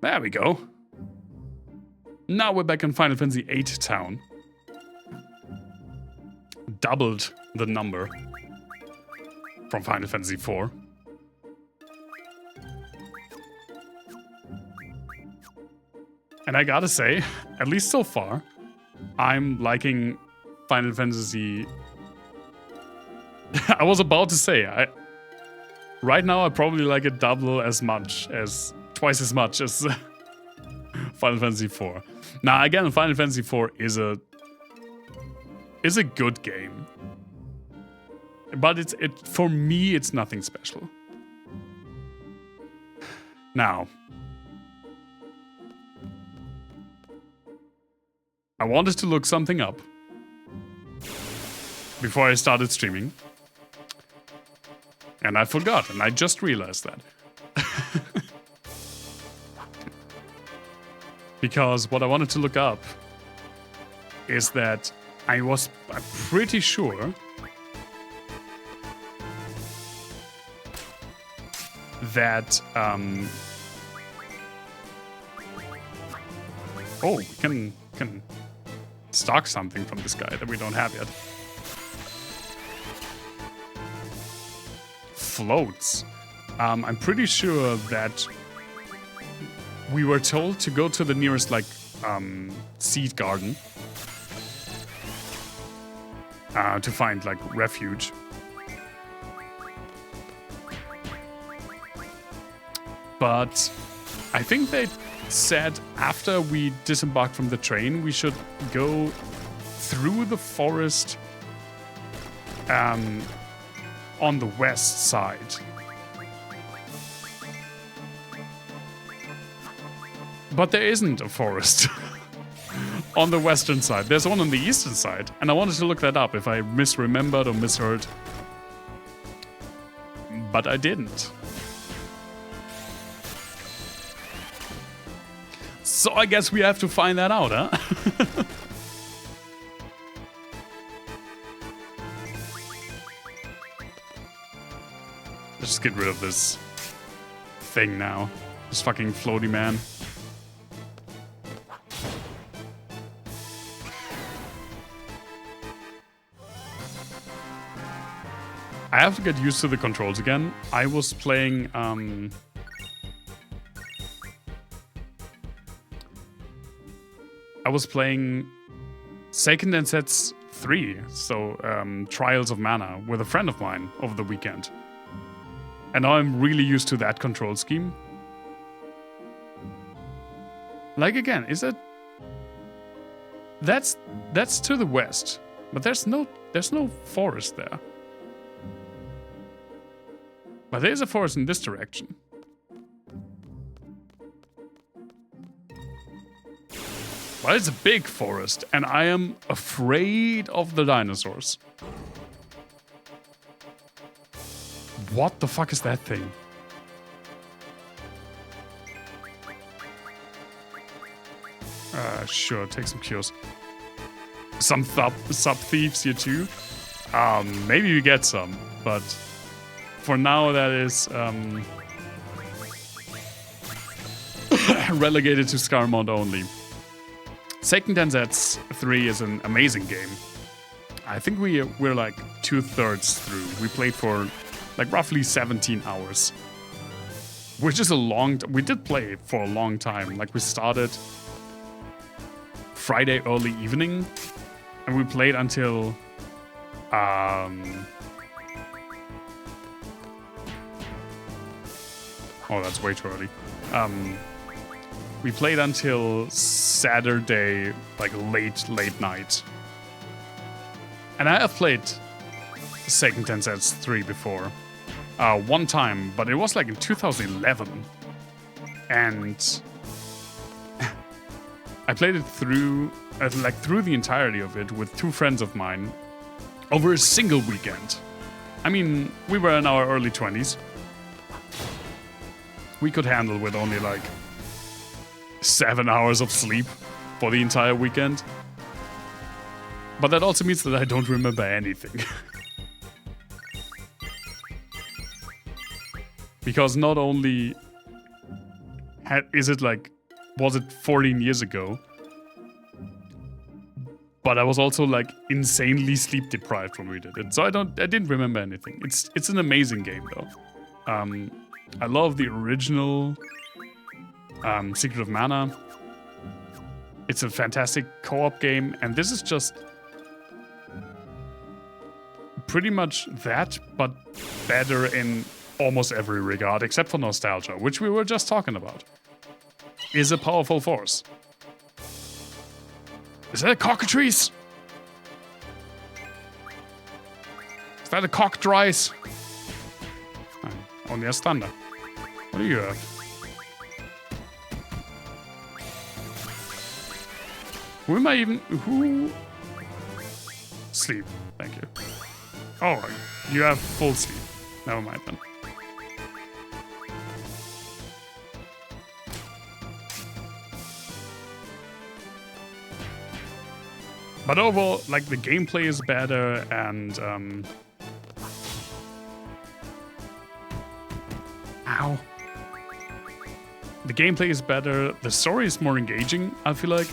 There we go. Now we're back in Final Fantasy VIII town. Doubled the number from Final Fantasy IV. And I gotta say, at least so far, I'm liking Final Fantasy. I was about to say, right now I probably like it twice as much as Final Fantasy IV. Now again, Final Fantasy IV is a good game, but for me it's nothing special. Now, I wanted to look something up before I started streaming. And I forgot, and I just realized that. Because what I wanted to look up is that I'm pretty sure that oh, we can stock something from this guy that we don't have yet. Floats. I'm pretty sure that we were told to go to the nearest seed garden to find refuge. But I think they said after we disembarked from the train, we should go through the forest on the west side. But there isn't a forest on the western side. There's one on the eastern side, and I wanted to look that up if I misremembered or misheard. But I didn't. So I guess we have to find that out, huh? Let's just get rid of this thing now. This fucking floaty man. I have to get used to the controls again. I was playing Seiken Densetsu 3, so Trials of Mana, with a friend of mine over the weekend. And now I'm really used to that control scheme. Again, is it... That's to the west, but there's no forest there. But there's a forest in this direction. But it's a big forest, and I am afraid of the dinosaurs. What the fuck is that thing? Sure, take some cures. Some sub-thieves here too. Maybe we get some, but for now that is relegated to Scarmont only. Seiken Densetsu 3 is an amazing game. I think we're 2/3 through. We played for roughly 17 hours. Which is a long... We did play for a long time. We started Friday early evening, and we played until... Oh, that's way too early. We played until Saturday, late night. And I have played Seiken Densetsu 3 before. One time, but it was in 2011. And I played it through the entirety of it with two friends of mine over a single weekend. I mean, we were in our early 20s. We could handle with only 7 hours of sleep for the entire weekend. But that also means that I don't remember anything. Because not only is it was it 14 years ago. But I was also like insanely sleep deprived when we did it, so I didn't remember anything. It's an amazing game though. I love the original Secret of Mana. It's a fantastic co-op game, and this is just pretty much that, but better in almost every regard, except for nostalgia, which we were just talking about. Is a powerful force. Is that a cockatrice? Is that a cockdrice? Only has thunder. What do you have? Who am I even? Who? Sleep. Thank you. Oh, you have full sleep. Never mind then. But overall, like, the gameplay is better, and ow. The gameplay is better. The story is more engaging, I feel like.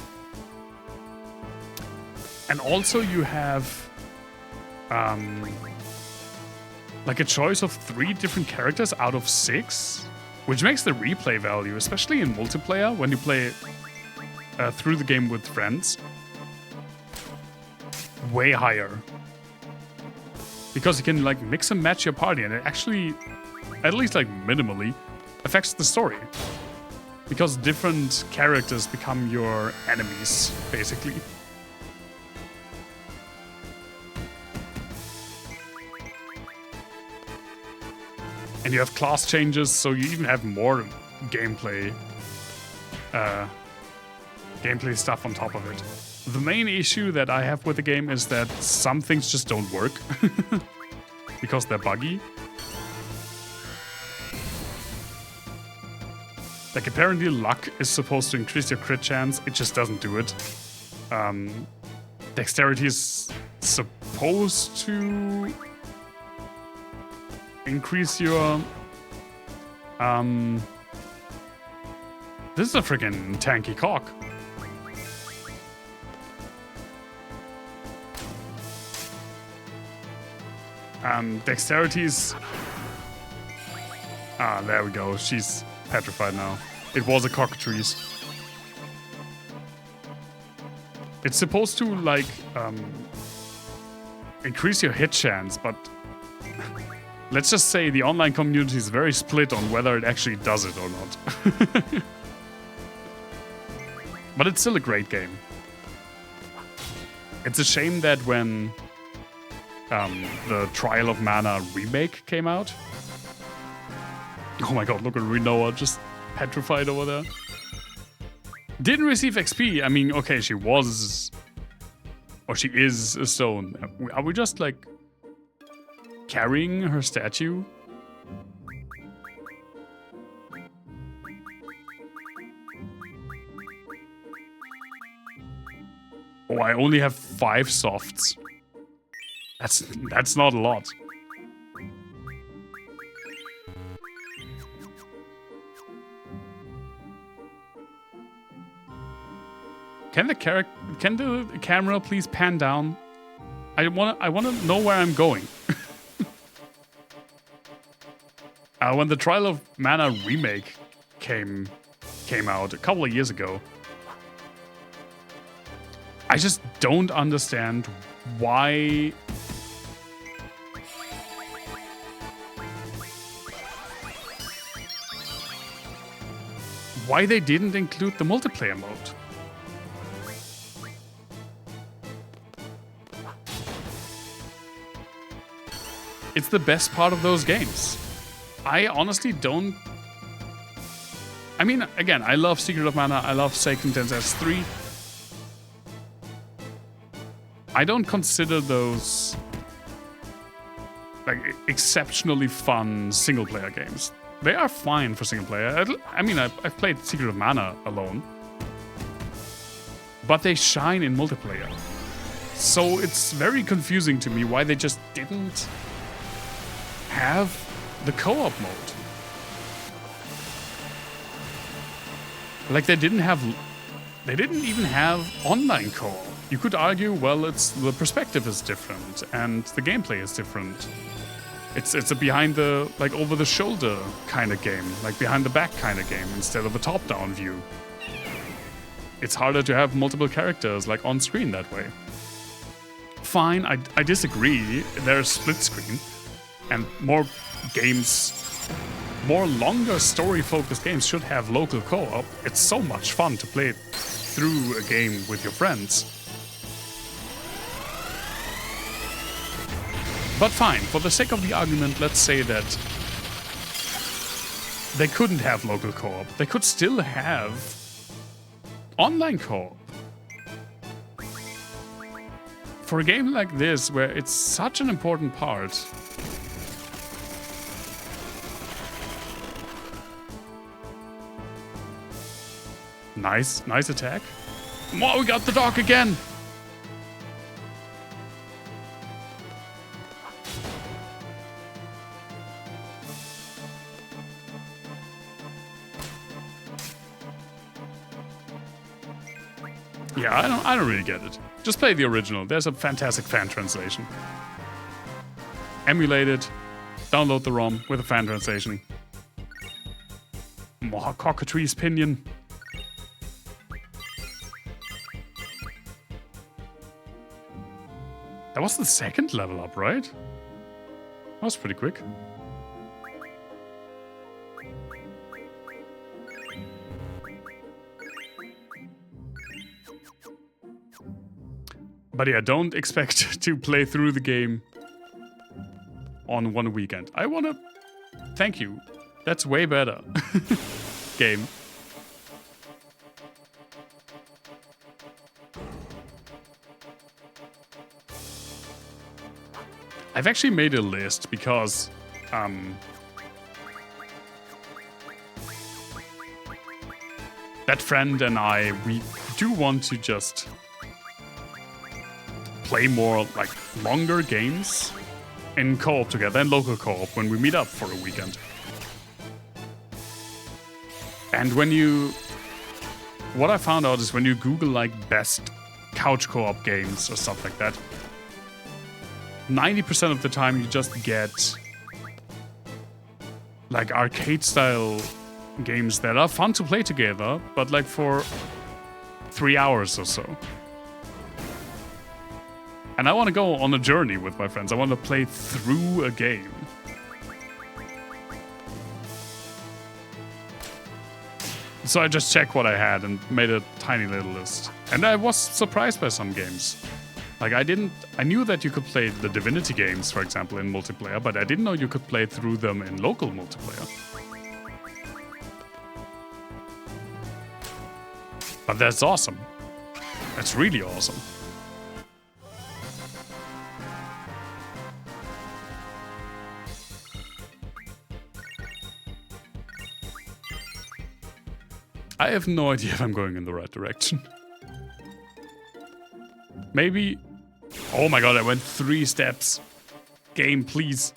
And also you have like a choice of 3 different characters out of 6, which makes the replay value, especially in multiplayer, when you play through the game with friends, way higher. Because you can like mix and match your party, and it actually, at least like minimally, affects the story. Because different characters become your enemies, basically. And you have class changes, so you even have more gameplay stuff on top of it. The main issue that I have with the game is that some things just don't work because they're buggy. Like, apparently luck is supposed to increase your crit chance, it just doesn't do it. Dexterity is supposed to increase your... This is a freaking tanky cock. Dexterity's... Ah, there we go. She's petrified now. It was a cockatrice. It's supposed to, like, increase your hit chance, but... Let's just say the online community is very split on whether it actually does it or not. But it's still a great game. It's a shame that when the Trial of Mana remake came out... Oh my god, look at Renoa, just petrified over there. Didn't receive XP. I mean, okay, she was... Or she is a stone. Are we just, like... carrying her statue? Oh, I only have 5 softs. That's not a lot. Can the camera please pan down? I wanna know where I'm going. When the Trial of Mana remake came out a couple of years ago, I just don't understand why they didn't include the multiplayer mode. It's the best part of those games. I honestly don't... I mean, again, I love Secret of Mana, I love Seiken Densetsu 3. I don't consider those like exceptionally fun single-player games. They are fine for single-player. I mean, I've played Secret of Mana alone. But they shine in multiplayer. So it's very confusing to me why they just didn't have the co-op mode. Like they didn't even have online co-op. You could argue, well, the perspective is different and the gameplay is different. It's a behind the, like, over the shoulder kind of game, like behind the back kind of game instead of a top-down view. It's harder to have multiple characters like on screen that way. Fine, I disagree. There's split screen and more longer story-focused games should have local co-op. It's so much fun to play through a game with your friends. But fine, for the sake of the argument, let's say that they couldn't have local co-op. They could still have online co-op. For a game like this, where it's such an important part, nice attack. Oh, we got the dog again. Yeah, I don't really get it. Just play the original. There's a fantastic fan translation. Emulate it. Download the ROM with a fan translation. More cockatrice pinion. That was the second level up, right? That was pretty quick. But yeah, don't expect to play through the game on one weekend. I wanna... Thank you. That's way better. Game. I've actually made a list because... that friend and I, we do want to just... play more, like, longer games in co-op together and local co-op when we meet up for a weekend. And when you... What I found out is when you Google, like, best couch co-op games or stuff like that, 90% of the time you just get, like, arcade-style games that are fun to play together, but, like, for 3 hours or so. And I want to go on a journey with my friends. I want to play through a game. So I just checked what I had and made a tiny little list. And I was surprised by some games. Like I knew that you could play the Divinity games, for example, in multiplayer, but I didn't know you could play through them in local multiplayer. But that's awesome. That's really awesome. I have no idea if I'm going in the right direction. Maybe... Oh my god, I went 3 steps. Game, please.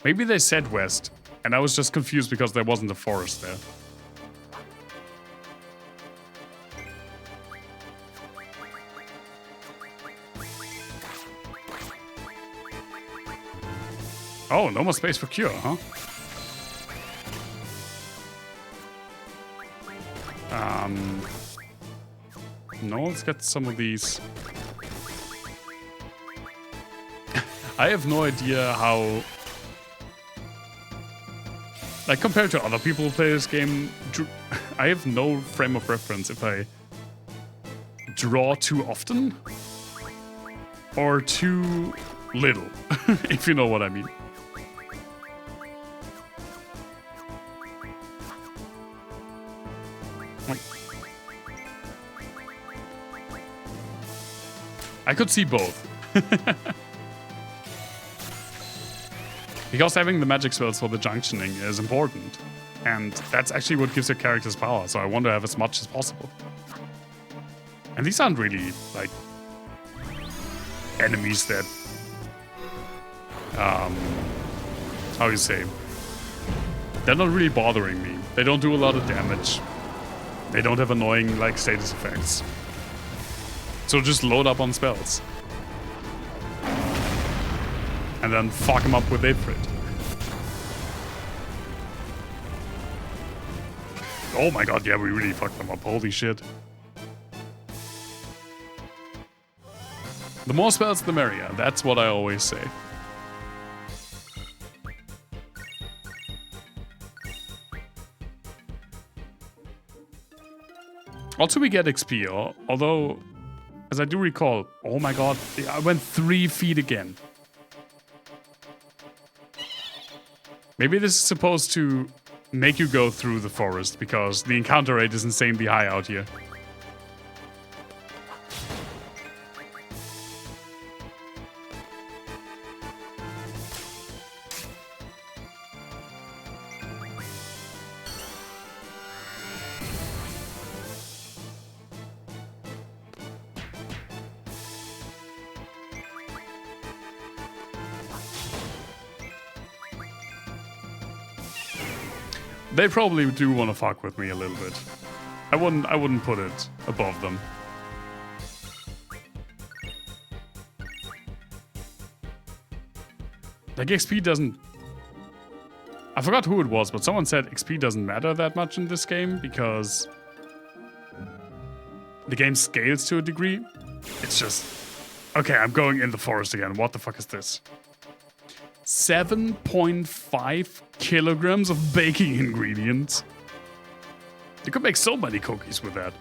Maybe they said west, and I was just confused because there wasn't a forest there. Oh, no more space for cure, huh? No, let's get some of these. I have no idea how... Like, compared to other people who play this game, I have no frame of reference if I draw too often or too little, if you know what I mean. I could see both. Because having the magic spells for the junctioning is important. And that's actually what gives your characters power, so I want to have as much as possible. And these aren't really, like, enemies that... how you say? They're not really bothering me. They don't do a lot of damage. They don't have annoying, like, status effects. So just load up on spells. And then fuck them up with Ifrit. Oh my god, yeah, we really fucked them up. Holy shit. The more spells, the merrier. That's what I always say. Also, we get XP, although, as I do recall, oh my god, I went 3 feet again. Maybe this is supposed to make you go through the forest, because the encounter rate is insanely high out here. They probably do want to fuck with me a little bit. I wouldn't put it above them. Like, XP doesn't... I forgot who it was, but someone said XP doesn't matter that much in this game because the game scales to a degree. It's just... Okay, I'm going in the forest again. What the fuck is this? 7.5 kilograms of baking ingredients. You could make so many cookies with that.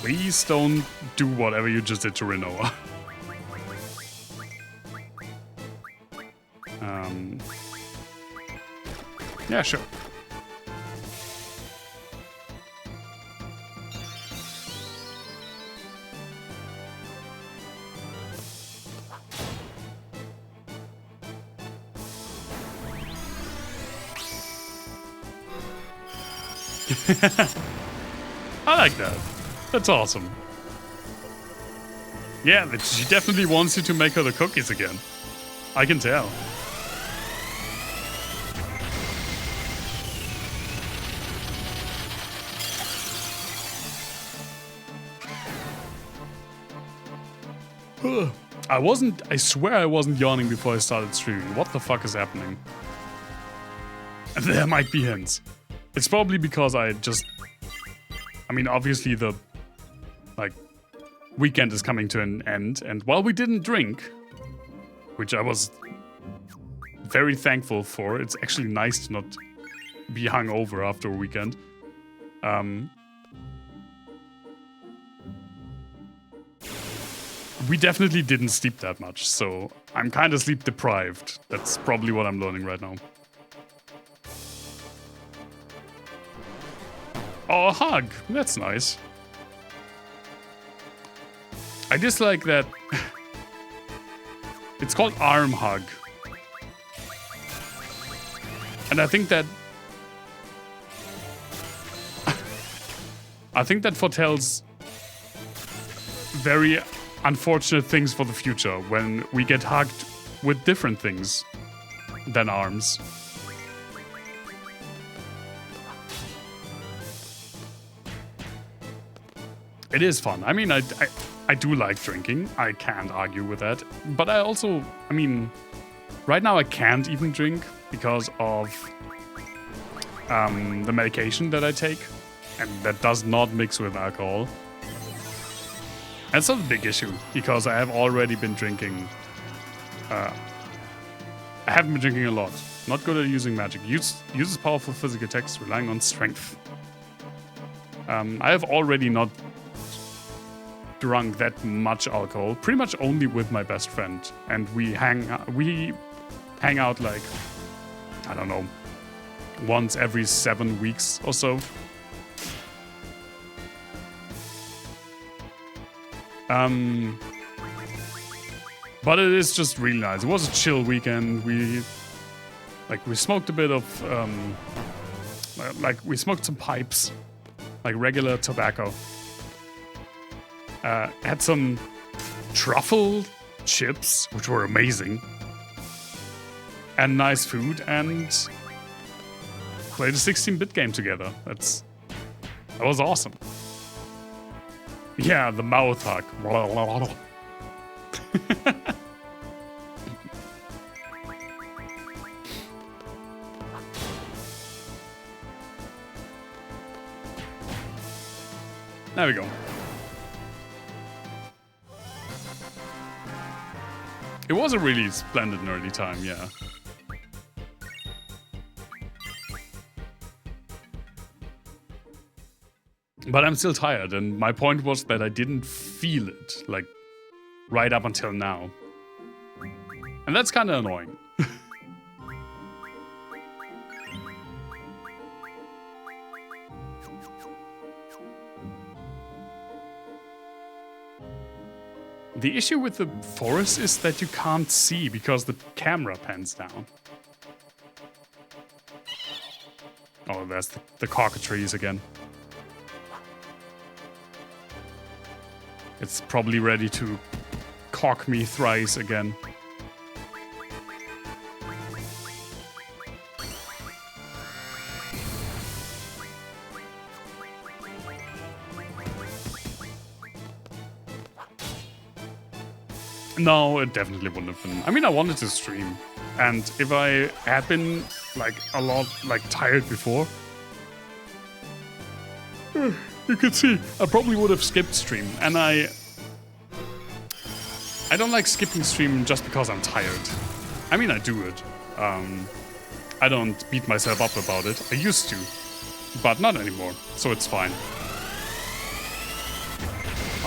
Please don't do whatever you just did to Rinoa. Yeah, sure. I like that. That's awesome. Yeah, she definitely wants you to make her the cookies again. I can tell. I swear I wasn't yawning before I started streaming. What the fuck is happening? And there might be hints. It's probably because I mean, obviously the, like, weekend is coming to an end, and while we didn't drink, which I was very thankful for, it's actually nice to not be hungover after a weekend. We definitely didn't sleep that much, so I'm kind of sleep deprived. That's probably what I'm learning right now. Oh, a hug. That's nice. I dislike that. It's called arm hug. And I think that... I think that foretells very unfortunate things for the future when we get hugged with different things than arms. It is fun. I mean, I do like drinking. I can't argue with that. But I also, I mean, right now I can't even drink because of the medication that I take. And that does not mix with alcohol. That's not a big issue because I have already been drinking. I haven't been drinking a lot. Not good at using magic. Uses powerful physical attacks, relying on strength. I have already not drunk that much alcohol, pretty much only with my best friend, and we hang out like, I don't know, once every 7 weeks or so. But it is just really nice. It was a chill weekend. We smoked a bit of we smoked some pipes, like regular tobacco. Had some truffle chips, which were amazing, and nice food, and played a 16-bit game together. That was awesome. Yeah, the mouth hug. There we go. It was a really splendid nerdy time, yeah. But I'm still tired, and my point was that I didn't feel it, like, right up until now. And that's kind of annoying. The issue with the forest is that you can't see because the camera pans down. Oh, there's the cockatrice again. It's probably ready to cock me thrice again. No, it definitely wouldn't have been. I mean, I wanted to stream. And if I had been, like, a lot, like, tired before, you could see, I probably would have skipped stream. And I don't like skipping stream just because I'm tired. I mean, I do it. I don't beat myself up about it. I used to, but not anymore, so it's fine.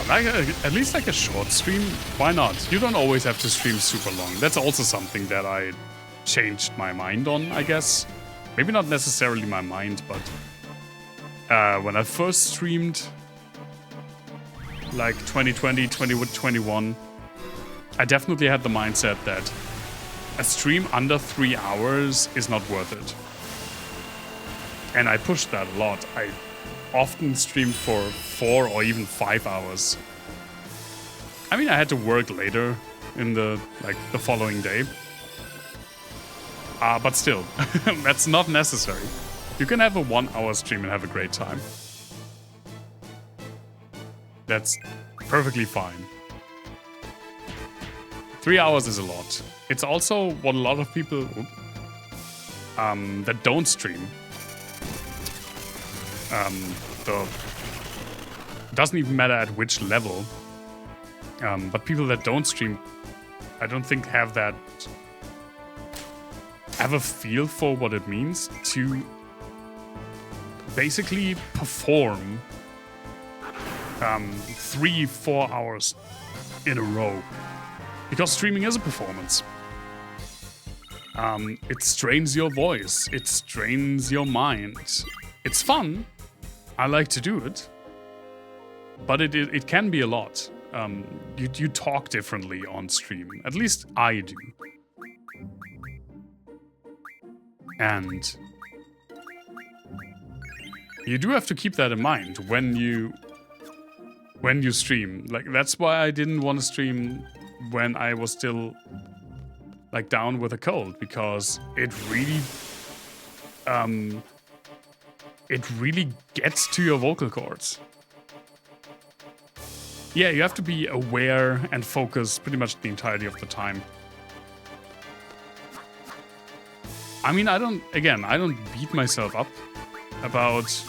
Like at least like a short stream, why not? You don't always have to stream super long. That's also something that I changed my mind on, I guess. Maybe not necessarily my mind, but when I first streamed, like 2020, 2021, I definitely had the mindset that a stream under 3 hours is not worth it. And I pushed that a lot. I often streamed for 4 or even 5 hours. I mean, I had to work later in the following day. But still, that's not necessary. You can have a 1 hour stream and have a great time. That's perfectly fine. 3 hours is a lot. It's also what a lot of people that don't stream doesn't even matter at which level, but people that don't stream, I don't think have a feel for what it means to basically perform 3-4 hours in a row, because streaming is a performance. It strains your voice, it strains your mind. It's fun. I like to do it, but it can be a lot. You talk differently on stream. At least I do. And you do have to keep that in mind when you stream. Like, that's why I didn't want to stream when I was still like down with a cold, because it really gets to your vocal cords. Yeah, you have to be aware and focus pretty much the entirety of the time. I mean, I don't beat myself up about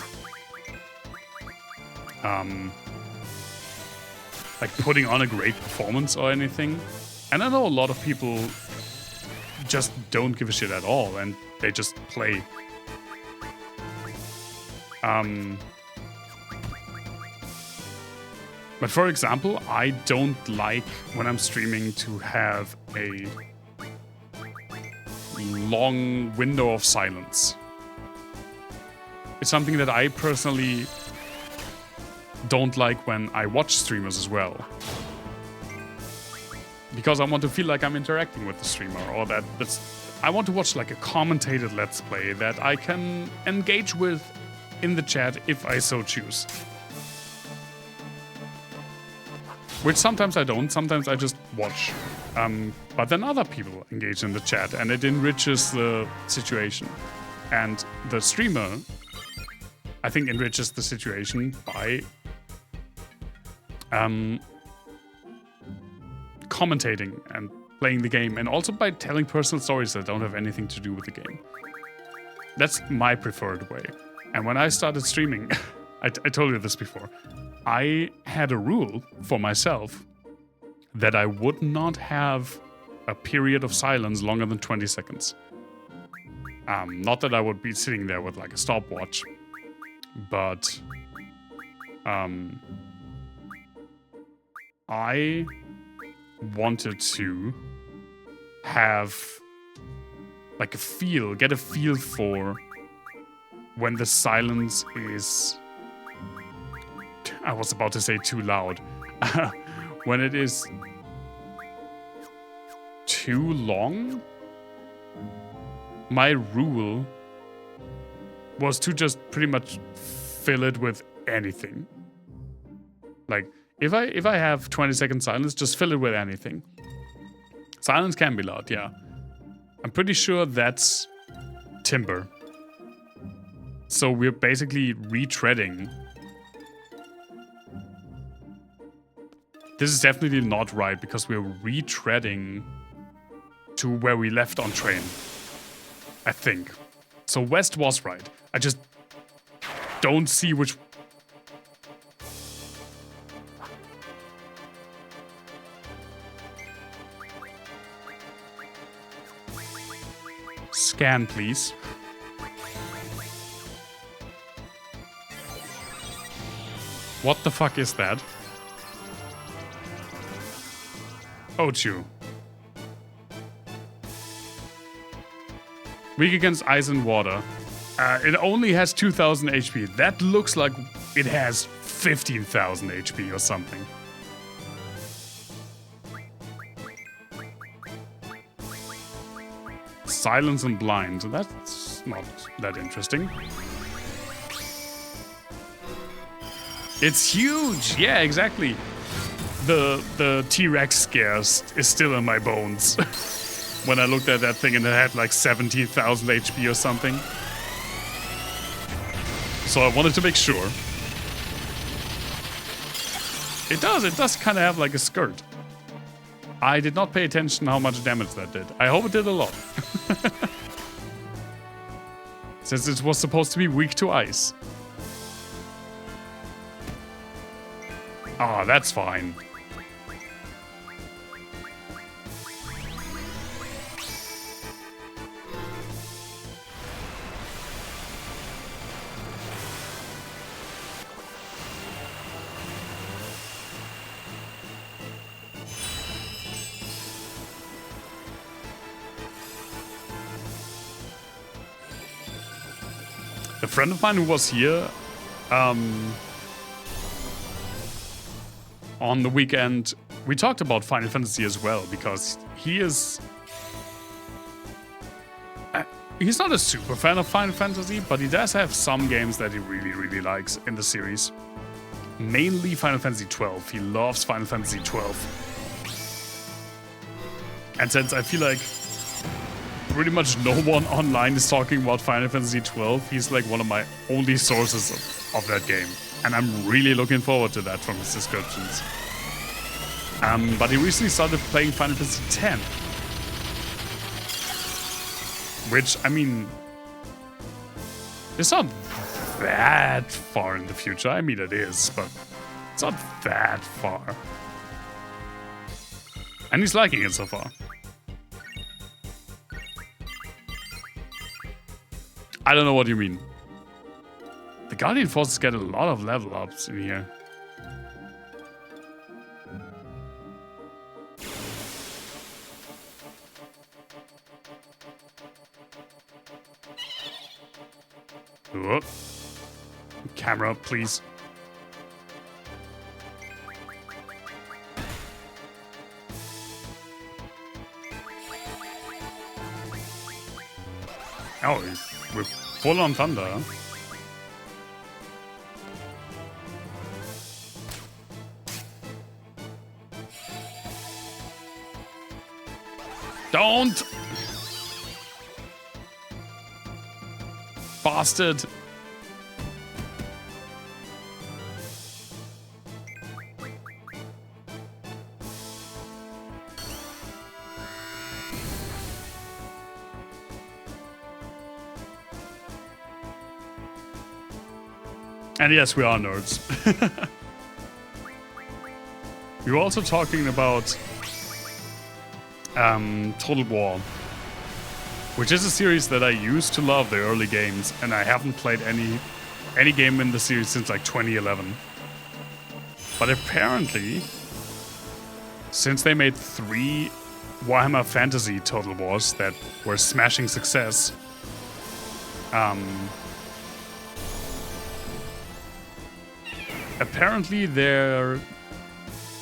like putting on a great performance or anything. And I know a lot of people just don't give a shit at all and they just play. But for example, I don't like when I'm streaming to have a long window of silence. It's something that I personally don't like when I watch streamers as well. Because I want to feel like I'm interacting with the streamer, or I want to watch like a commentated Let's Play that I can engage with in the chat if I so choose. which sometimes I don't. Sometimes I just watch. But then other people engage in the chat, and it enriches the situation. And the streamer, I think, enriches the situation by commentating and playing the game, and also by telling personal stories that don't have anything to do with the game. That's my preferred way. And when I started streaming, I told you this before, I had a rule for myself that I would not have a period of silence longer than 20 seconds. Not that I would be sitting there with like a stopwatch, but I wanted to have like get a feel for when the silence is, I was about to say too loud, when it is too long. My rule was to just pretty much fill it with anything. Like, if I have 20 second silence, just fill it with anything. Silence can be loud, yeah. I'm pretty sure that's timber. So we're basically retreading. This is definitely not right, because we're retreading to where we left on train. I think. So West was right. I just don't see which... Scan, please. What the fuck is that? Ochu. Weak against ice and water. It only has 2,000 HP. That looks like it has 15,000 HP or something. Silence and blind. That's not that interesting. It's huge! Yeah, exactly. The T-Rex scare is still in my bones. When I looked at that thing and it had like 17,000 HP or something. So I wanted to make sure. It does kind of have like a skirt. I did not pay attention how much damage that did. I hope it did a lot. Since it was supposed to be weak to ice. Ah, that's fine. A friend of mine who was here on the weekend, we talked about Final Fantasy as well, because he is... he's not a super fan of Final Fantasy, but he does have some games that he really, really likes in the series. Mainly Final Fantasy XII. He loves Final Fantasy XII. And since I feel like pretty much no one online is talking about Final Fantasy XII, he's like one of my only sources of that game. And I'm really looking forward to that from his descriptions. But he recently started playing Final Fantasy X. Which, I mean, it's not that far in the future. I mean, it is, but it's not that far. And he's liking it so far. I don't know what you mean. The Guardian Forces get a lot of level ups in here. Whoop. Camera, please. Oh, we're full on thunder. Huh? Don't! Bastard! And yes, we are nerds. We were also talking about Total War, which is a series that I used to love, the early games, and I haven't played any game in the series since like 2011. But apparently, since they made 3 Warhammer Fantasy Total Wars that were smashing success, apparently they're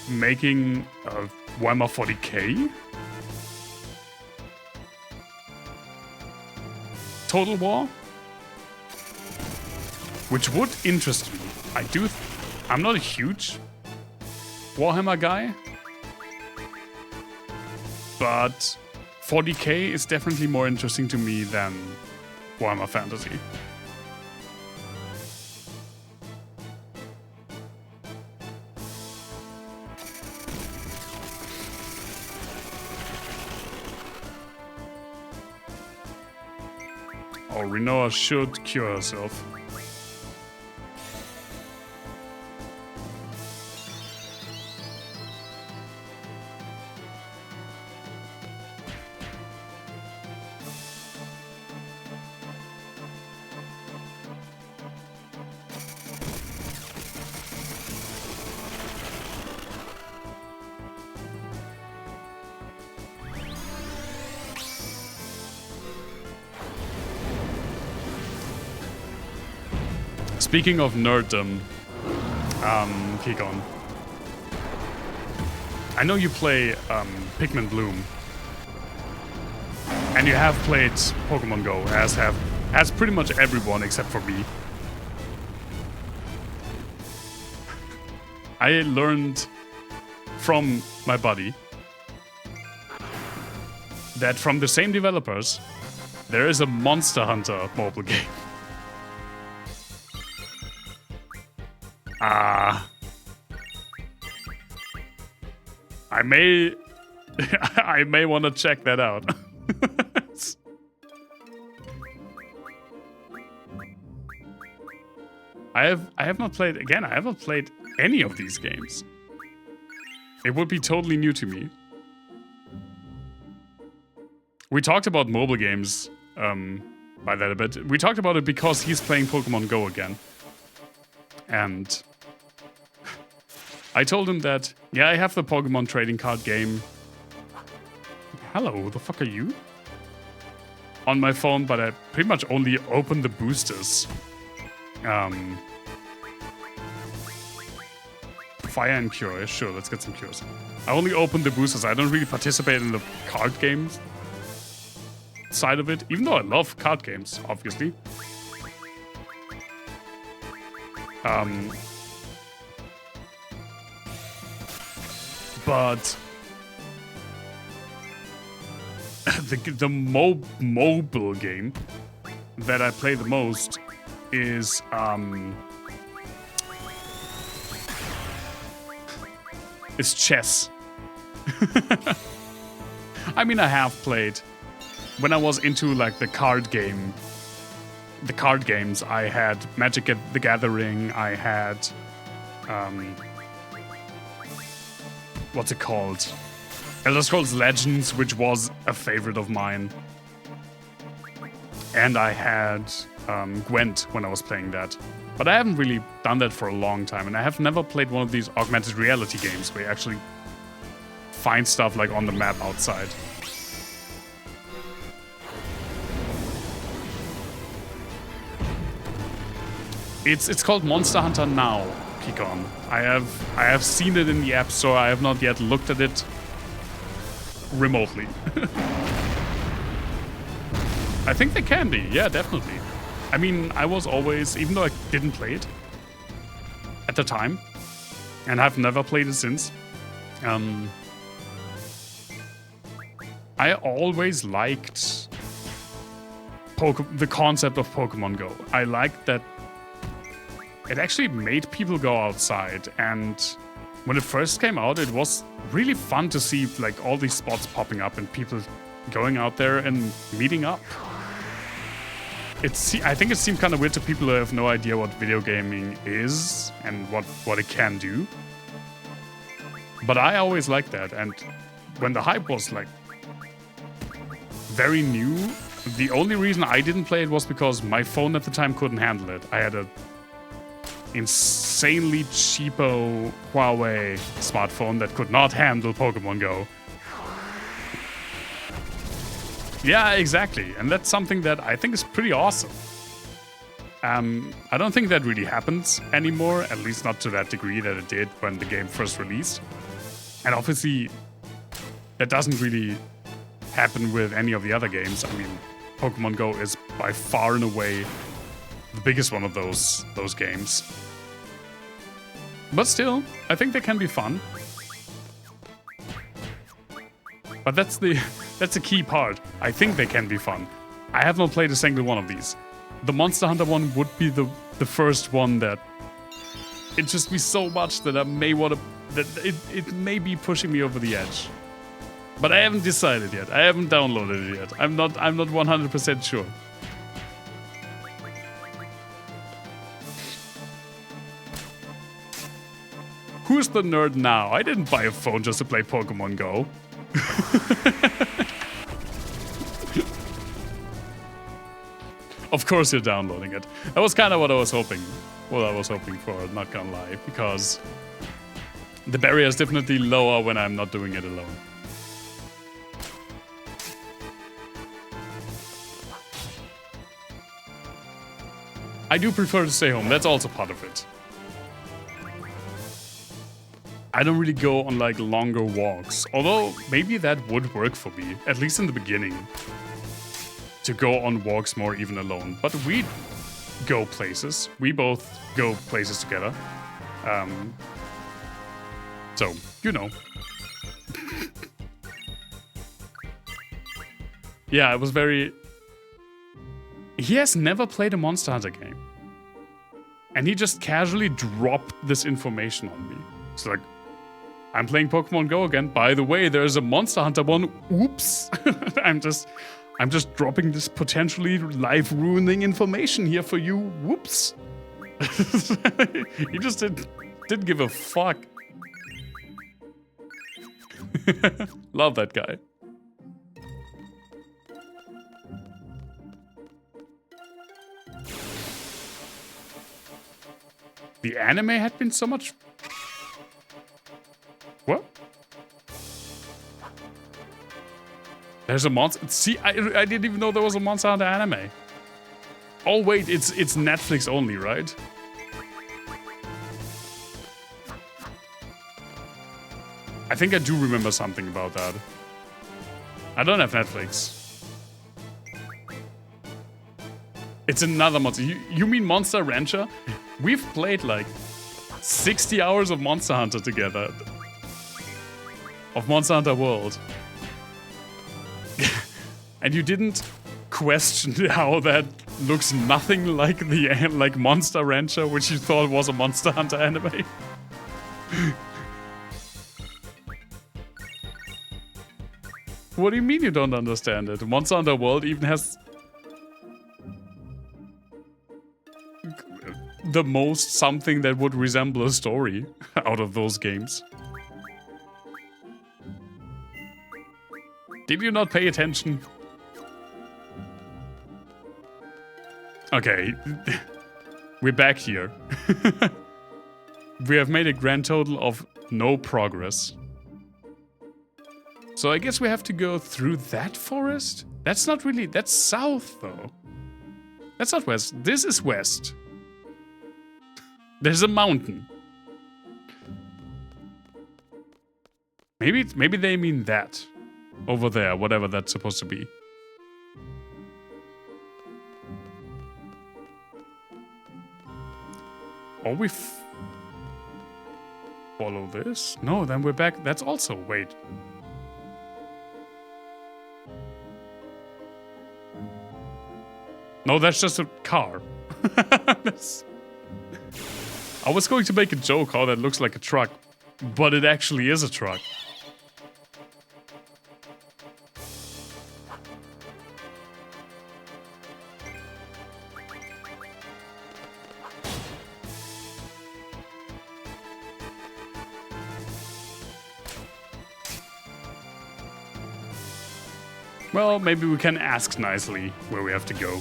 making a Warhammer 40k Total War, which would interest me. I'm not a huge Warhammer guy, but 40k is definitely more interesting to me than Warhammer Fantasy. Oh, Rinoa should cure herself. Speaking of nerddom, Kikon, I know you play Pikmin Bloom, and you have played Pokemon Go, as pretty much everyone except for me. I learned from my buddy that from the same developers, there is a Monster Hunter mobile game. I may want to check that out. I have not played, again, I haven't played any of these games. It would be totally new to me. We talked about mobile games by that a bit. We talked about it because he's playing Pokemon Go again. And I told him that, yeah, I have the Pokemon trading card game. Hello, who the fuck are you? On my phone, but I pretty much only open the boosters. Fire and Cure, sure, let's get some cures. I only open the boosters, I don't really participate in the card games side of it, even though I love card games, obviously. But the mobile game that I play the most is chess. I mean, I have played when I was into like the card games. I had Magic the Gathering. I had what's it called? Elder Scrolls Legends, which was a favorite of mine. And I had Gwent when I was playing that. But I haven't really done that for a long time, and I have never played one of these augmented reality games where you actually find stuff like on the map outside. It's called Monster Hunter Now, Kikon. I have seen it in the App Store. I have not yet looked at it remotely. I think they can be, yeah, definitely. I mean, I was always, even though I didn't play it at the time, and I've never played it since, I always liked the concept of Pokemon Go. I liked that it actually made people go outside, and when it first came out, it was really fun to see like all these spots popping up and people going out there and meeting up. I think it seemed kind of weird to people who have no idea what video gaming is and what it can do. But I always liked that, and when the hype was like very new, the only reason I didn't play it was because my phone at the time couldn't handle it. I had a insanely cheapo Huawei smartphone that could not handle Pokemon Go. Yeah, exactly. And that's something that I think is pretty awesome. I don't think that really happens anymore, at least not to that degree that it did when the game first released. And obviously, that doesn't really happen with any of the other games. I mean, Pokemon Go is by far and away the biggest one of those games. But still, I think they can be fun. But that's the key part. I think they can be fun. I have not played a single one of these. The Monster Hunter one would be the first one that interests me so much that I may want to... that it may be pushing me over the edge. But I haven't decided yet. I haven't downloaded it yet. I'm not 100% sure. Who's the nerd now? I didn't buy a phone just to play Pokemon Go. Of course you're downloading it. That was kind of what I was hoping. What I was hoping for, not gonna lie. Because the barrier is definitely lower when I'm not doing it alone. I do prefer to stay home. That's also part of it. I don't really go on like longer walks. Although maybe that would work for me, at least in the beginning. To go on walks more even alone. But we go places. We both go places together. So, you know. Yeah, it was very... He has never played a Monster Hunter game. And he just casually dropped this information on me. It's like, I'm playing Pokemon Go again. By the way, there's a Monster Hunter one. Oops. I'm just dropping this potentially life-ruining information here for you. Whoops. He just didn't give a fuck. Love that guy. The anime had been so much... What? There's a monster... See, I didn't even know there was a Monster Hunter anime. Oh wait, it's Netflix only, right? I think I do remember something about that. I don't have Netflix. It's another monster. You mean Monster Rancher? We've played like 60 hours of Monster Hunter together. Of Monster Hunter World. And you didn't question how that looks nothing like like Monster Rancher, which you thought was a Monster Hunter anime. What do you mean you don't understand it? Monster Hunter World even has the most something that would resemble a story out of those games. Did you not pay attention? Okay, we're back here. We have made a grand total of no progress. So I guess we have to go through that forest? That's not really... That's south, though. That's not west. This is west. There's a mountain. Maybe they mean that. Over there, whatever that's supposed to be. Or we follow this? No, then we're back. That's also... Wait. No, that's just a car. I was going to make a joke how that looks like a truck, but it actually is a truck. Well, maybe we can ask nicely where we have to go.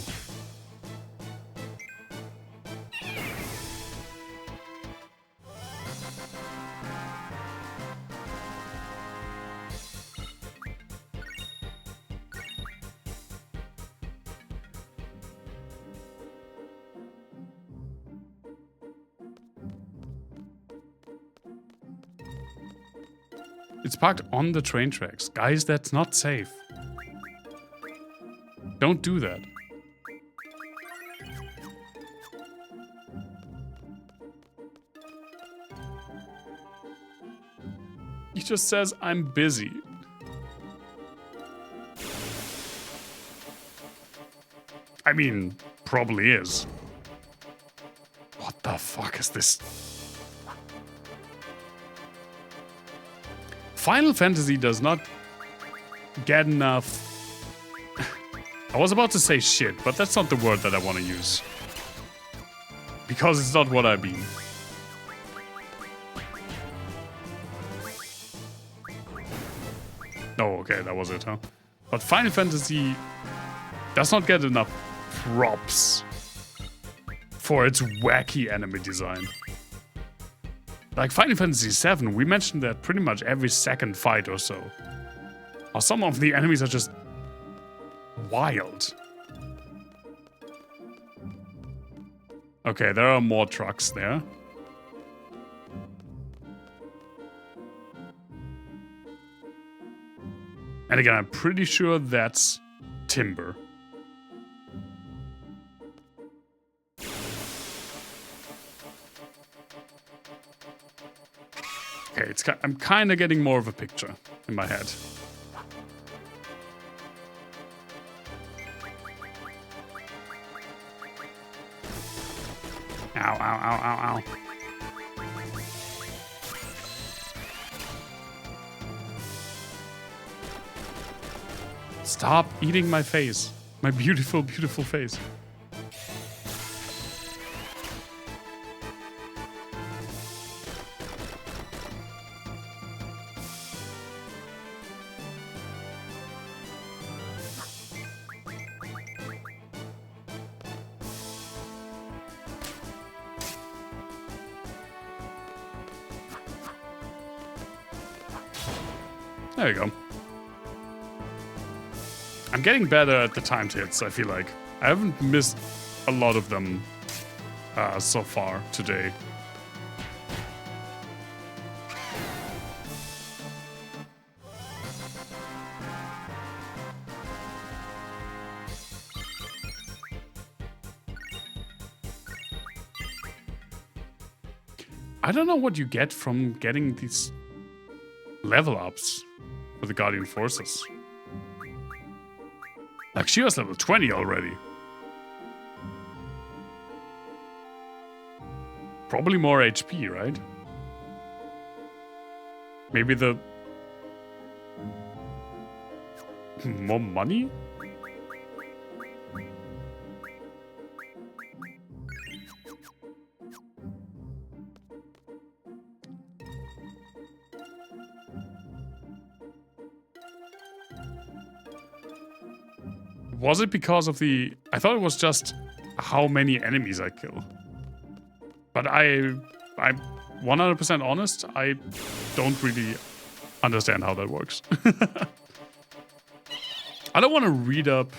It's parked on the train tracks. Guys, that's not safe. Don't do that. He just says, I'm busy. I mean, probably is. What the fuck is this? Final Fantasy does not get enough... I was about to say shit, but that's not the word that I want to use. Because it's not what I mean. Oh, okay, that was it, huh? But Final Fantasy does not get enough props for its wacky enemy design. Like Final Fantasy VII, we mentioned that pretty much every second fight or so. Or some of the enemies are just wild. Okay, there are more trucks there. And again, I'm pretty sure that's timber. Okay, I'm kind of getting more of a picture in my head. Ow, ow, ow, ow, ow. Stop eating my face. My beautiful, beautiful face. There you go. I'm getting better at the timed hits, I feel like. I haven't missed a lot of them so far today. I don't know what you get from getting these level ups for the Guardian Forces. Like, she was level 20 already. Probably more HP, right? Maybe the... more money? Was it because of the... I thought it was just how many enemies I kill. But I'm 100% honest, I don't really understand how that works. I don't want to read up...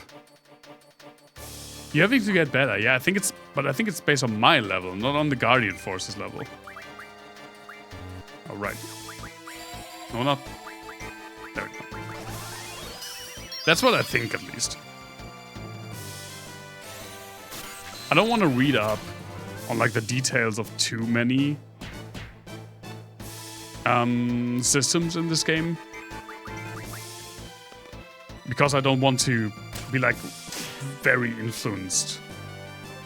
You having to get better, yeah, I think it's based on my level, not on the Guardian Forces level. Oh, right. No, not... There we go. That's what I think, at least. I don't want to read up on like the details of too many systems in this game, because I don't want to be like, very influenced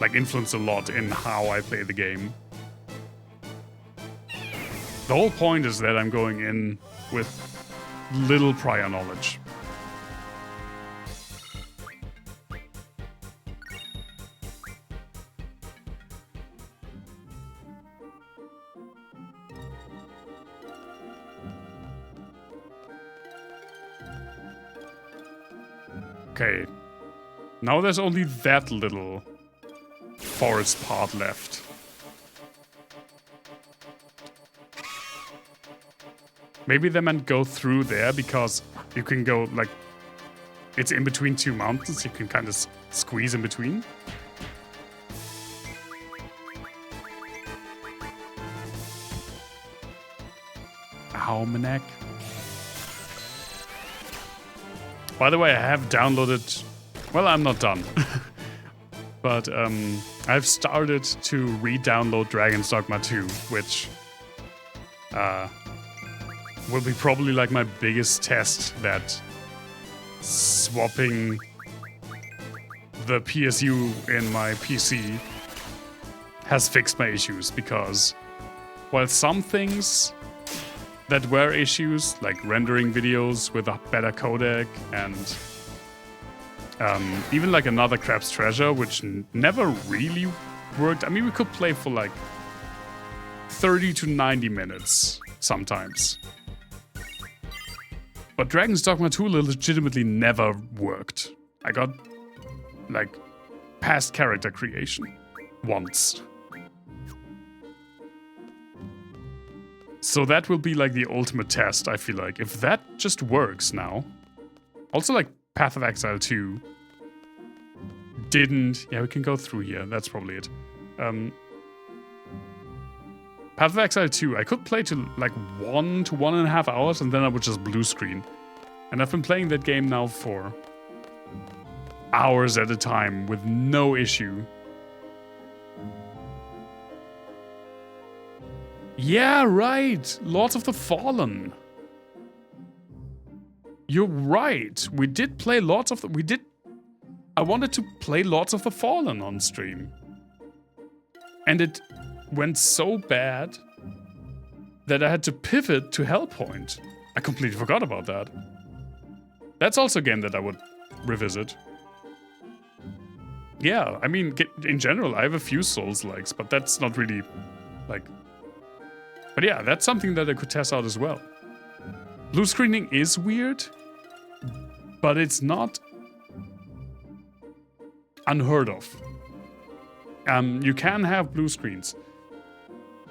a lot in how I play the game. The whole point is that I'm going in with little prior knowledge. Okay, now there's only that little forest part left. Maybe they meant go through there because you can go, like, it's in between two mountains, you can kind of squeeze in between. Ow, my neck. By the way, I have downloaded... Well, I'm not done. But I've started to re-download Dragon's Dogma 2, which will be probably like my biggest test that swapping the PSU in my PC has fixed my issues, because while some things that were issues, like rendering videos with a better codec and even like another Crab's Treasure, which never really worked. I mean, we could play for like 30 to 90 minutes sometimes. But Dragon's Dogma 2 legitimately never worked. I got like past character creation once. So that will be like the ultimate test, I feel like. If that just works now. Also like Path of Exile 2 didn't... Yeah, we can go through here. That's probably it. Path of Exile 2, I could play to like 1 to 1.5 hours and then I would just blue screen. And I've been playing that game now for hours at a time with no issue. Yeah, right. Lords of the Fallen. You're right. We did play Lords of the... I wanted to play Lords of the Fallen on stream. And it went so bad that I had to pivot to Hellpoint. I completely forgot about that. That's also a game that I would revisit. Yeah, I mean, in general, I have a few Souls-likes, but that's not really, like... But yeah, that's something that I could test out as well. Blue screening is weird, but it's not unheard of. You can have blue screens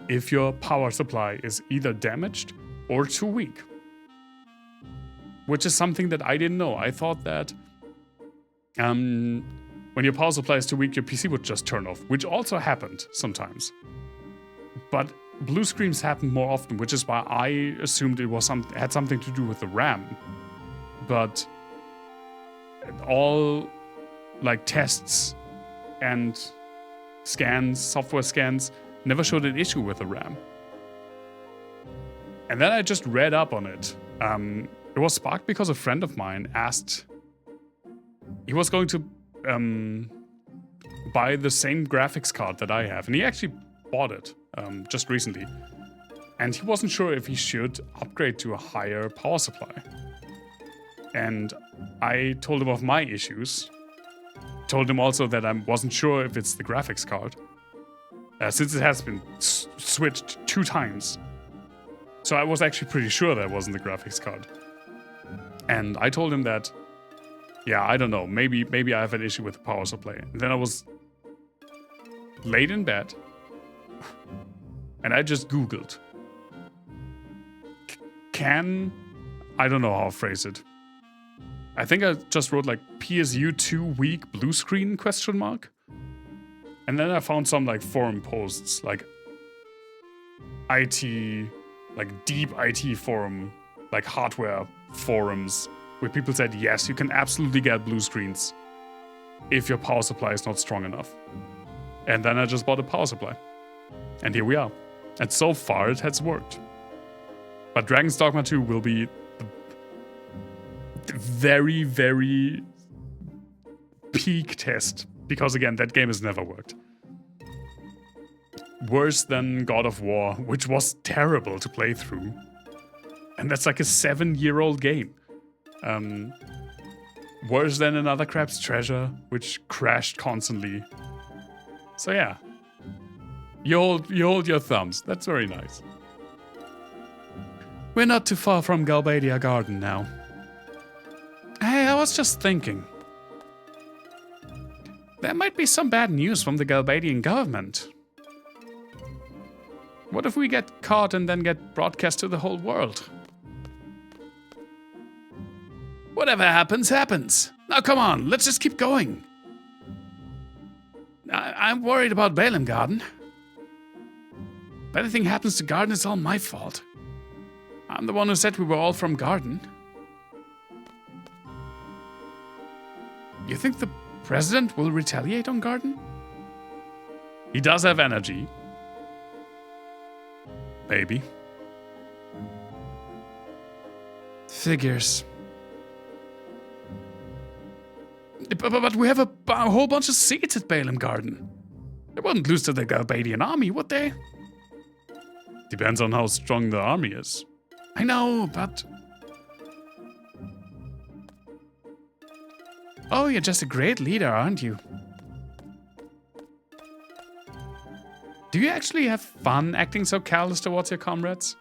if your power supply is either damaged or too weak. Which is something that I didn't know. I thought that when your power supply is too weak, your PC would just turn off, which also happened sometimes. But blue screens happen more often, which is why I assumed it was had something to do with the RAM. But all like tests and scans, software scans, never showed an issue with the RAM. And then I just read up on it. It was sparked because a friend of mine asked... He was going to buy the same graphics card that I have, and he actually bought it just recently. And he wasn't sure if he should upgrade to a higher power supply. And I told him of my issues. Told him also that I wasn't sure if it's the graphics card. Since it has been switched 2 times. So I was actually pretty sure that wasn't the graphics card. And I told him that, yeah, I don't know, maybe I have an issue with the power supply. And then I was laid in bed, and I just Googled. I don't know how to phrase it. I think I just wrote like PSU 2 weak blue screen ? And then I found some like forum posts, like IT, like deep IT forum, like hardware forums, where people said, yes, you can absolutely get blue screens if your power supply is not strong enough. And then I just bought a power supply. And here we are. And so far it has worked. But Dragon's Dogma 2 will be the very, very peak test. Because again, that game has never worked. Worse than God of War, which was terrible to play through. And that's like a 7-year-old game. Worse than Another Crab's Treasure, which crashed constantly. So yeah. You hold your thumbs. That's very nice. We're not too far from Galbadia Garden now. Hey, I was just thinking. There might be some bad news from the Galbadian government. What if we get caught and then get broadcast to the whole world? Whatever happens, happens. Now come on, let's just keep going. I'm worried about Balaam Garden. If anything happens to Garden, it's all my fault. I'm the one who said we were all from Garden. You think the president will retaliate on Garden? He does have energy. Maybe. Figures. But we have a whole bunch of seats at Balaam Garden. They wouldn't lose to the Galbadian army, would they? Depends on how strong the army is. I know, but... Oh, you're just a great leader, aren't you? Do you actually have fun acting so callous towards your comrades?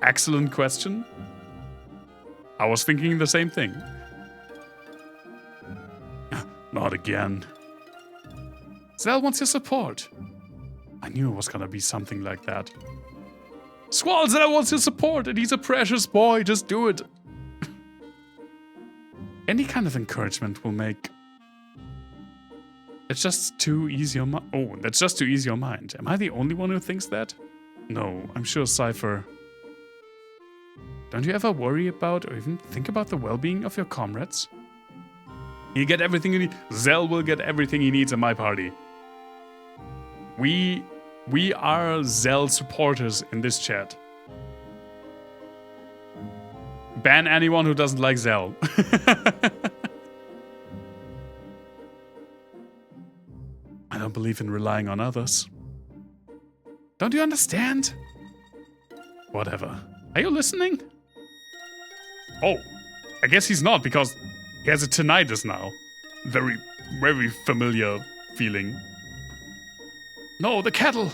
Excellent question. I was thinking the same thing. Not again. Zell wants your support. I knew it was gonna be something like that. Squall, Zell wants your support and he's a precious boy, just do it. Any kind of encouragement will make... It's just too easy on my... Oh, that's just too easy on mind. Am I the only one who thinks that? No, I'm sure Cypher... Don't you ever worry about or even think about the well-being of your comrades? You get everything you need. Zell will get everything he needs in my party. We are Zell supporters in this chat. Ban anyone who doesn't like Zell. I don't believe in relying on others. Don't you understand? Whatever. Are you listening? Oh, I guess he's not because he has a tinnitus now. Very, very familiar feeling. No, the kettle.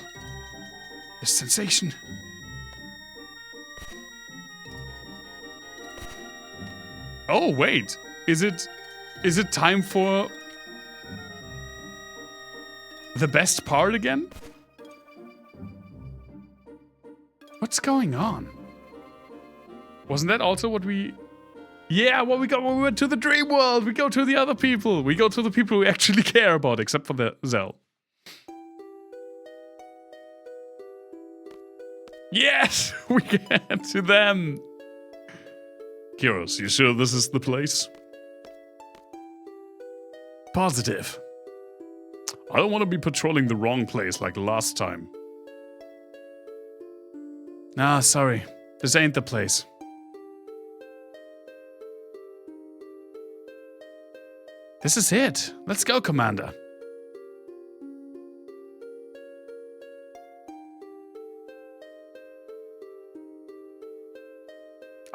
The sensation. Oh, wait. Is it time for the best part again? What's going on? Wasn't that also what we... Yeah, what we got when we went to the dream world. We go to the other people. We go to the people we actually care about, except for the Zell. Yes, we get to them. Kyros, you sure this is the place? Positive. I don't want to be patrolling the wrong place like last time. Nah, sorry. This ain't the place. This is it. Let's go, Commander.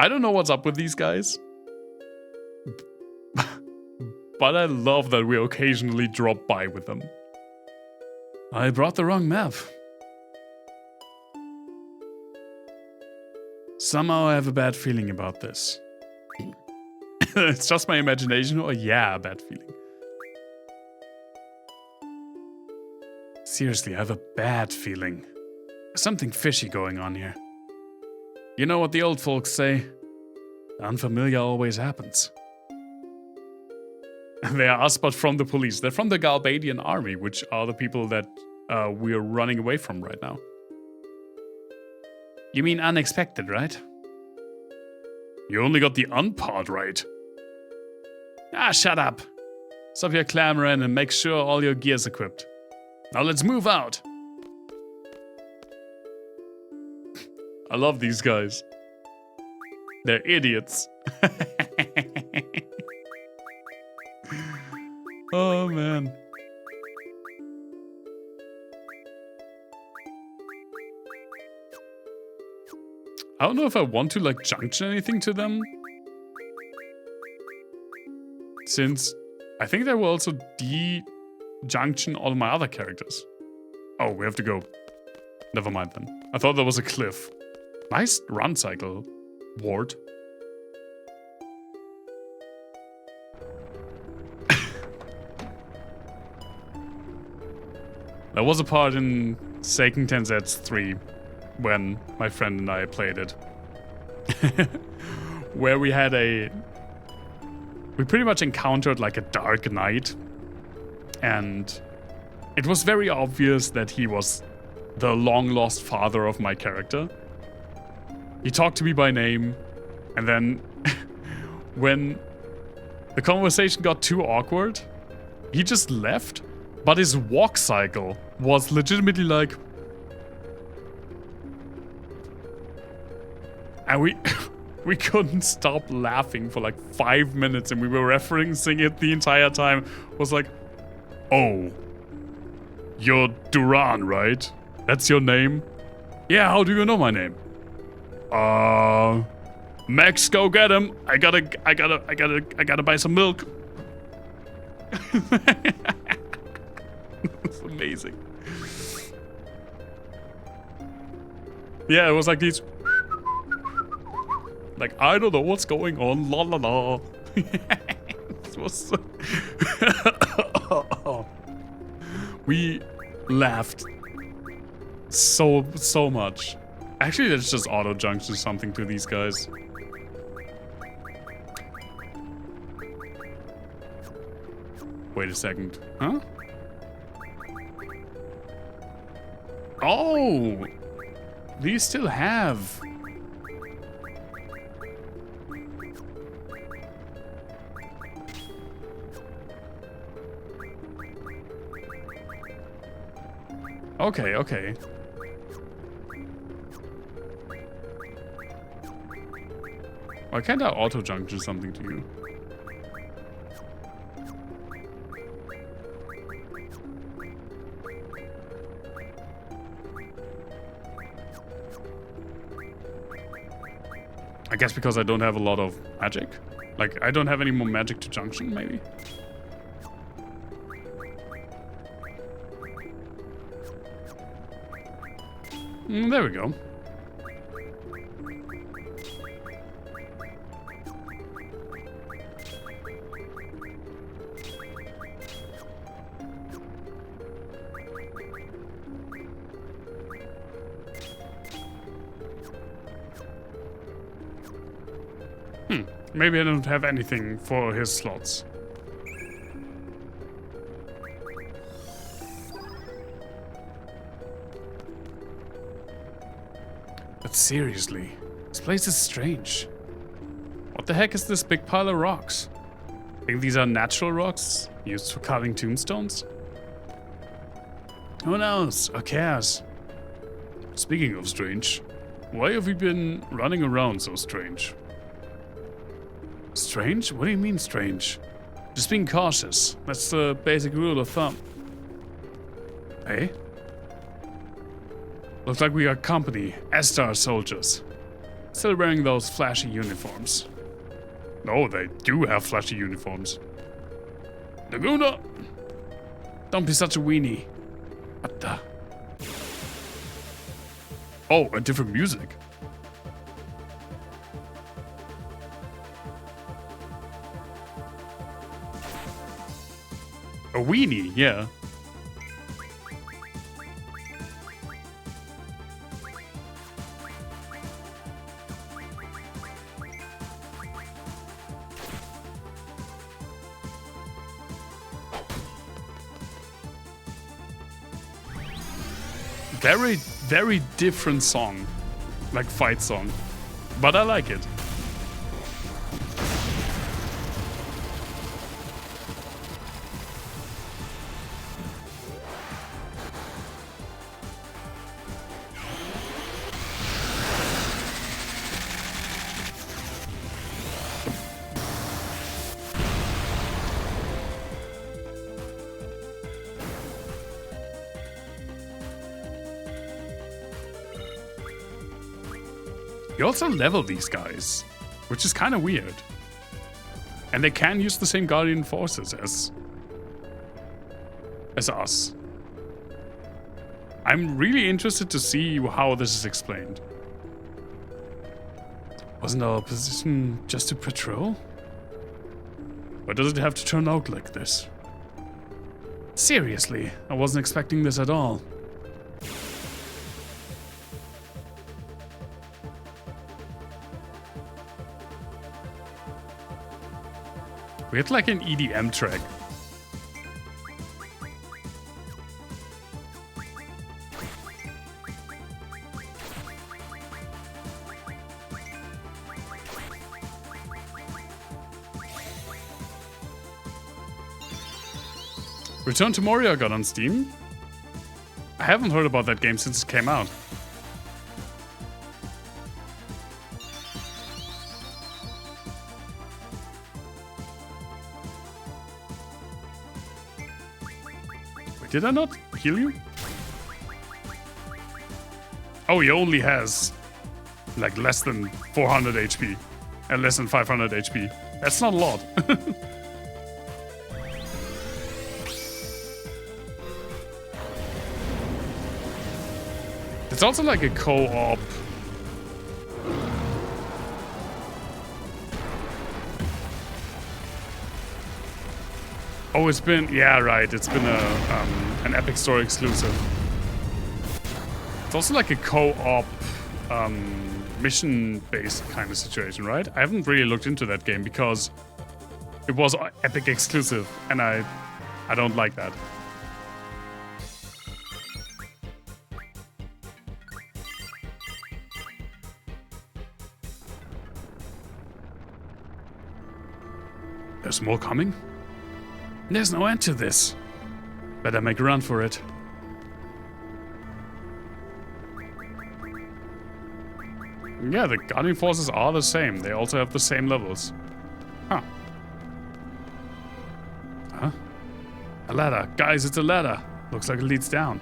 I don't know what's up with these guys. But I love that we occasionally drop by with them. I brought the wrong map. Somehow I have a bad feeling about this. It's just my imagination, or yeah, a bad feeling. Seriously, I have a bad feeling. There's something fishy going on here. You know what the old folks say? The unfamiliar always happens. They are us, but from the police. They're from the Galbadian army, which are the people that we're running away from right now. You mean unexpected, right? You only got the un part right. Ah, shut up. Stop your clamoring and make sure all your gear's equipped. Now let's move out. I love these guys. They're idiots. don't know if I want to like junction anything to them. Since I think that will also de-junction all my other characters. Oh, we have to go. Never mind then. I thought there was a cliff. Nice run cycle, Ward. There was a part in Seiken Densetsu 3 when my friend and I played it. Where we pretty much encountered like a dark night. And it was very obvious that he was the long-lost father of my character. He talked to me by name, and then when the conversation got too awkward, he just left, but his walk cycle was legitimately like... And we couldn't stop laughing for like 5 minutes, and we were referencing it the entire time. It was like, oh, you're Duran, right? That's your name? Yeah, how do you know my name? Max, go get him. I gotta buy some milk. It's amazing. Yeah, it was like these... Like, I don't know what's going on, la la la. This was so... We laughed so much. Actually, let's just auto-junction something to these guys. Wait a second. Huh? Oh! These still have... Okay, okay. Why can't I auto-junction something to you? I guess because I don't have a lot of magic? Like, I don't have any more magic to junction, maybe? There we go. Maybe I don't have anything for his slots. But seriously, this place is strange. What the heck is this big pile of rocks? Think these are natural rocks used for carving tombstones? Who knows or cares? Speaking of strange, why have we been running around so strange? Strange? What do you mean strange? Just being cautious. That's the basic rule of thumb. Hey? Looks like we got company. Estar soldiers. Still wearing those flashy uniforms. No, they do have flashy uniforms. Laguna! Don't be such a weenie. What the? Oh, a different music. A weenie, yeah. Very different song. Like fight song. But I like it. You also level these guys, which is kind of weird. And they can use the same Guardian Forces as us. I'm really interested to see how this is explained. Wasn't our position just to patrol? Or does it have to turn out like this? Seriously, I wasn't expecting this at all. We had like an EDM track. Return to Moria got on Steam. I haven't heard about that game since it came out. Wait, did I not heal you? Oh, he only has like less than 400 HP and less than 500 HP. That's not a lot. It's also like a co-op. Oh, it's been, yeah, right. It's been an Epic Store exclusive. It's also like a co-op mission-based kind of situation, right? I haven't really looked into that game because it was Epic exclusive, and I don't like that. There's more coming? There's no end to this. Better make a run for it. Yeah, the Guardian Forces are the same. They also have the same levels. Huh. Huh? A ladder. Guys, it's a ladder. Looks like it leads down.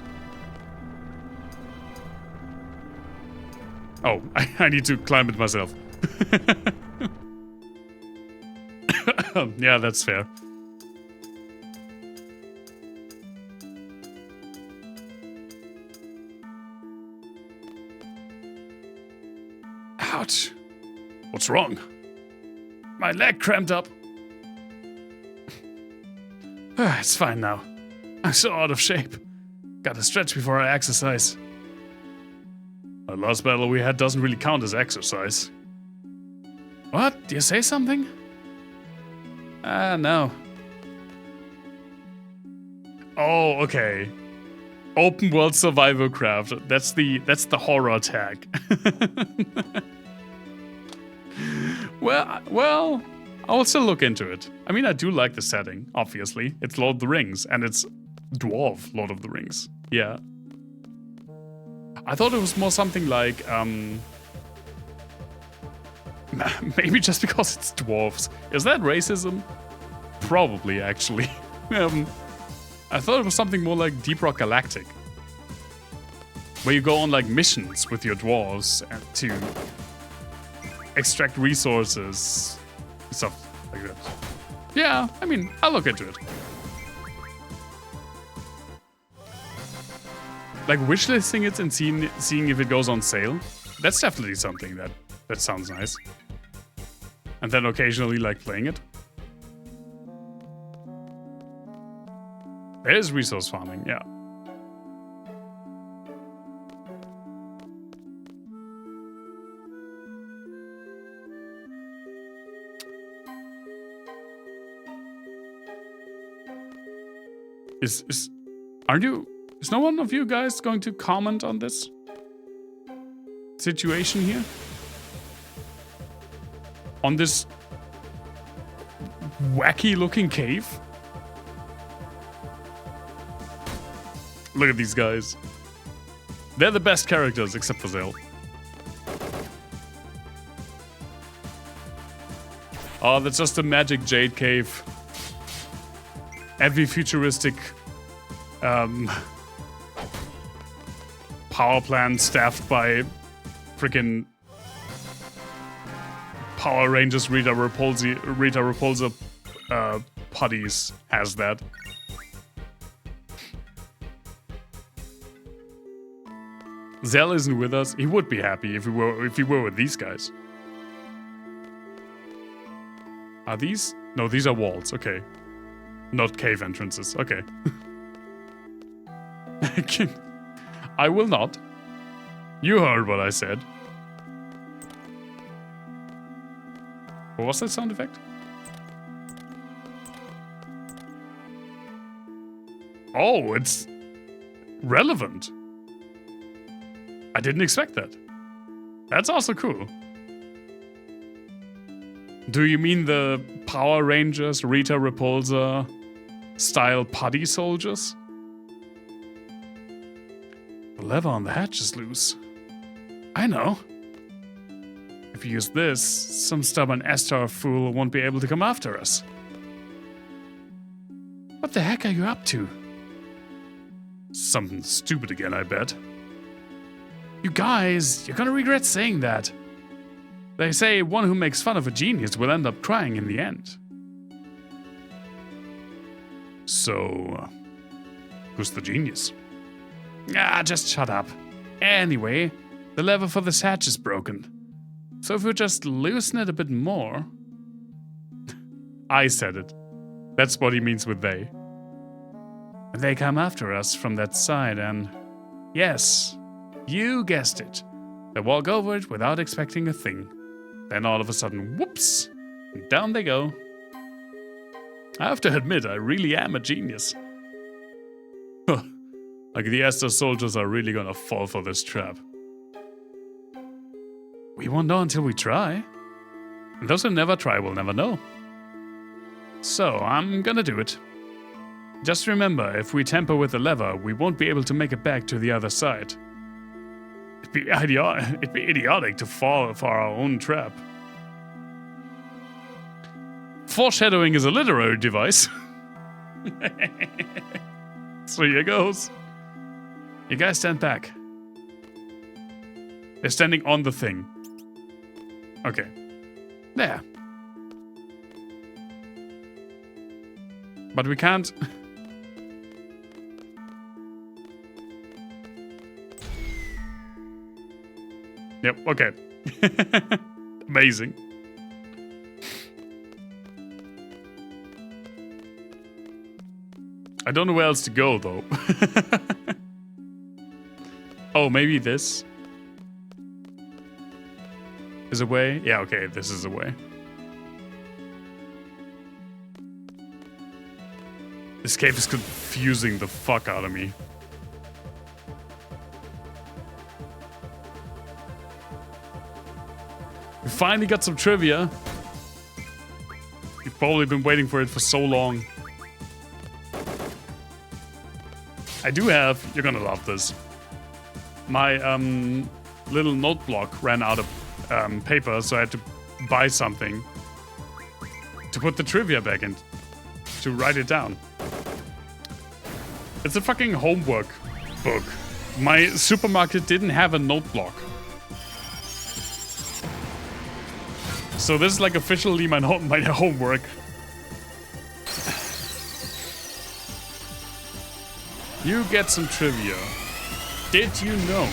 Oh, I need to climb it myself. Yeah, that's fair. Ouch. What's wrong? My leg cramped up. It's fine now. I'm so out of shape. Gotta stretch before I exercise. The last battle we had doesn't really count as exercise. What? Do you say something? No. Oh, okay. Open world survival craft. That's the horror tag. Well, I'll still look into it. I mean, I do like the setting, obviously. It's Lord of the Rings, and it's dwarf Lord of the Rings. Yeah. I thought it was more something like, maybe just because it's dwarves. Is that racism? Probably, actually. I thought it was something more like Deep Rock Galactic, where you go on like missions with your dwarves to extract resources, stuff like that. Yeah, I mean, I'll look into it. Like wishlisting it and seeing if it goes on sale. That's definitely something that sounds nice. And then occasionally like playing it. There is resource farming, yeah. Is no one of you guys going to comment on this situation here? On this wacky looking cave? Look at these guys. They're the best characters, except for Zell. Oh, that's just a magic jade cave. Every futuristic power plant staffed by freaking Power Rangers Rita Repulsa putties has that. Zell isn't with us. He would be happy if he were with these guys. Are these? No, these are walls. Okay. Not cave entrances. Okay. I will not. You heard what I said. What was that sound effect? Oh, it's relevant. I didn't expect that. That's also cool. Do you mean the Power Rangers Rita Repulsa style putty soldiers? The lever on the hatch is loose. I know. If you use this, some stubborn Estar fool won't be able to come after us. What the heck are you up to? Something stupid again, I bet. You guys, you're gonna regret saying that. They say one who makes fun of a genius will end up crying in the end. So, who's the genius? Ah, just shut up. Anyway, the lever for this hatch is broken. So if we just loosen it a bit more... I said it. That's what he means with they. They come after us from that side and... Yes, you guessed it. They walk over it without expecting a thing. Then all of a sudden, whoops, and down they go. I have to admit, I really am a genius. Like the Estar soldiers are really gonna fall for this trap. We won't know until we try. And those who never try will never know. So, I'm gonna do it. Just remember, if we tamper with the lever, we won't be able to make it back to the other side. It'd be idiotic to fall for our own trap. Foreshadowing is a literary device. So here goes. You guys stand back. They're standing on the thing. Okay. There. But we can't... Yep, okay. Amazing. I don't know where else to go, though. Oh, maybe this is a way? Yeah, okay, this is a way. This cave is confusing the fuck out of me. We finally got some trivia. You've probably been waiting for it for so long. I do have, you're gonna love this. My little note block ran out of paper, so I had to buy something to put the trivia back in, to write it down. It's a fucking homework book. My supermarket didn't have a note block. So this is like officially my homework. You get some trivia. Did you know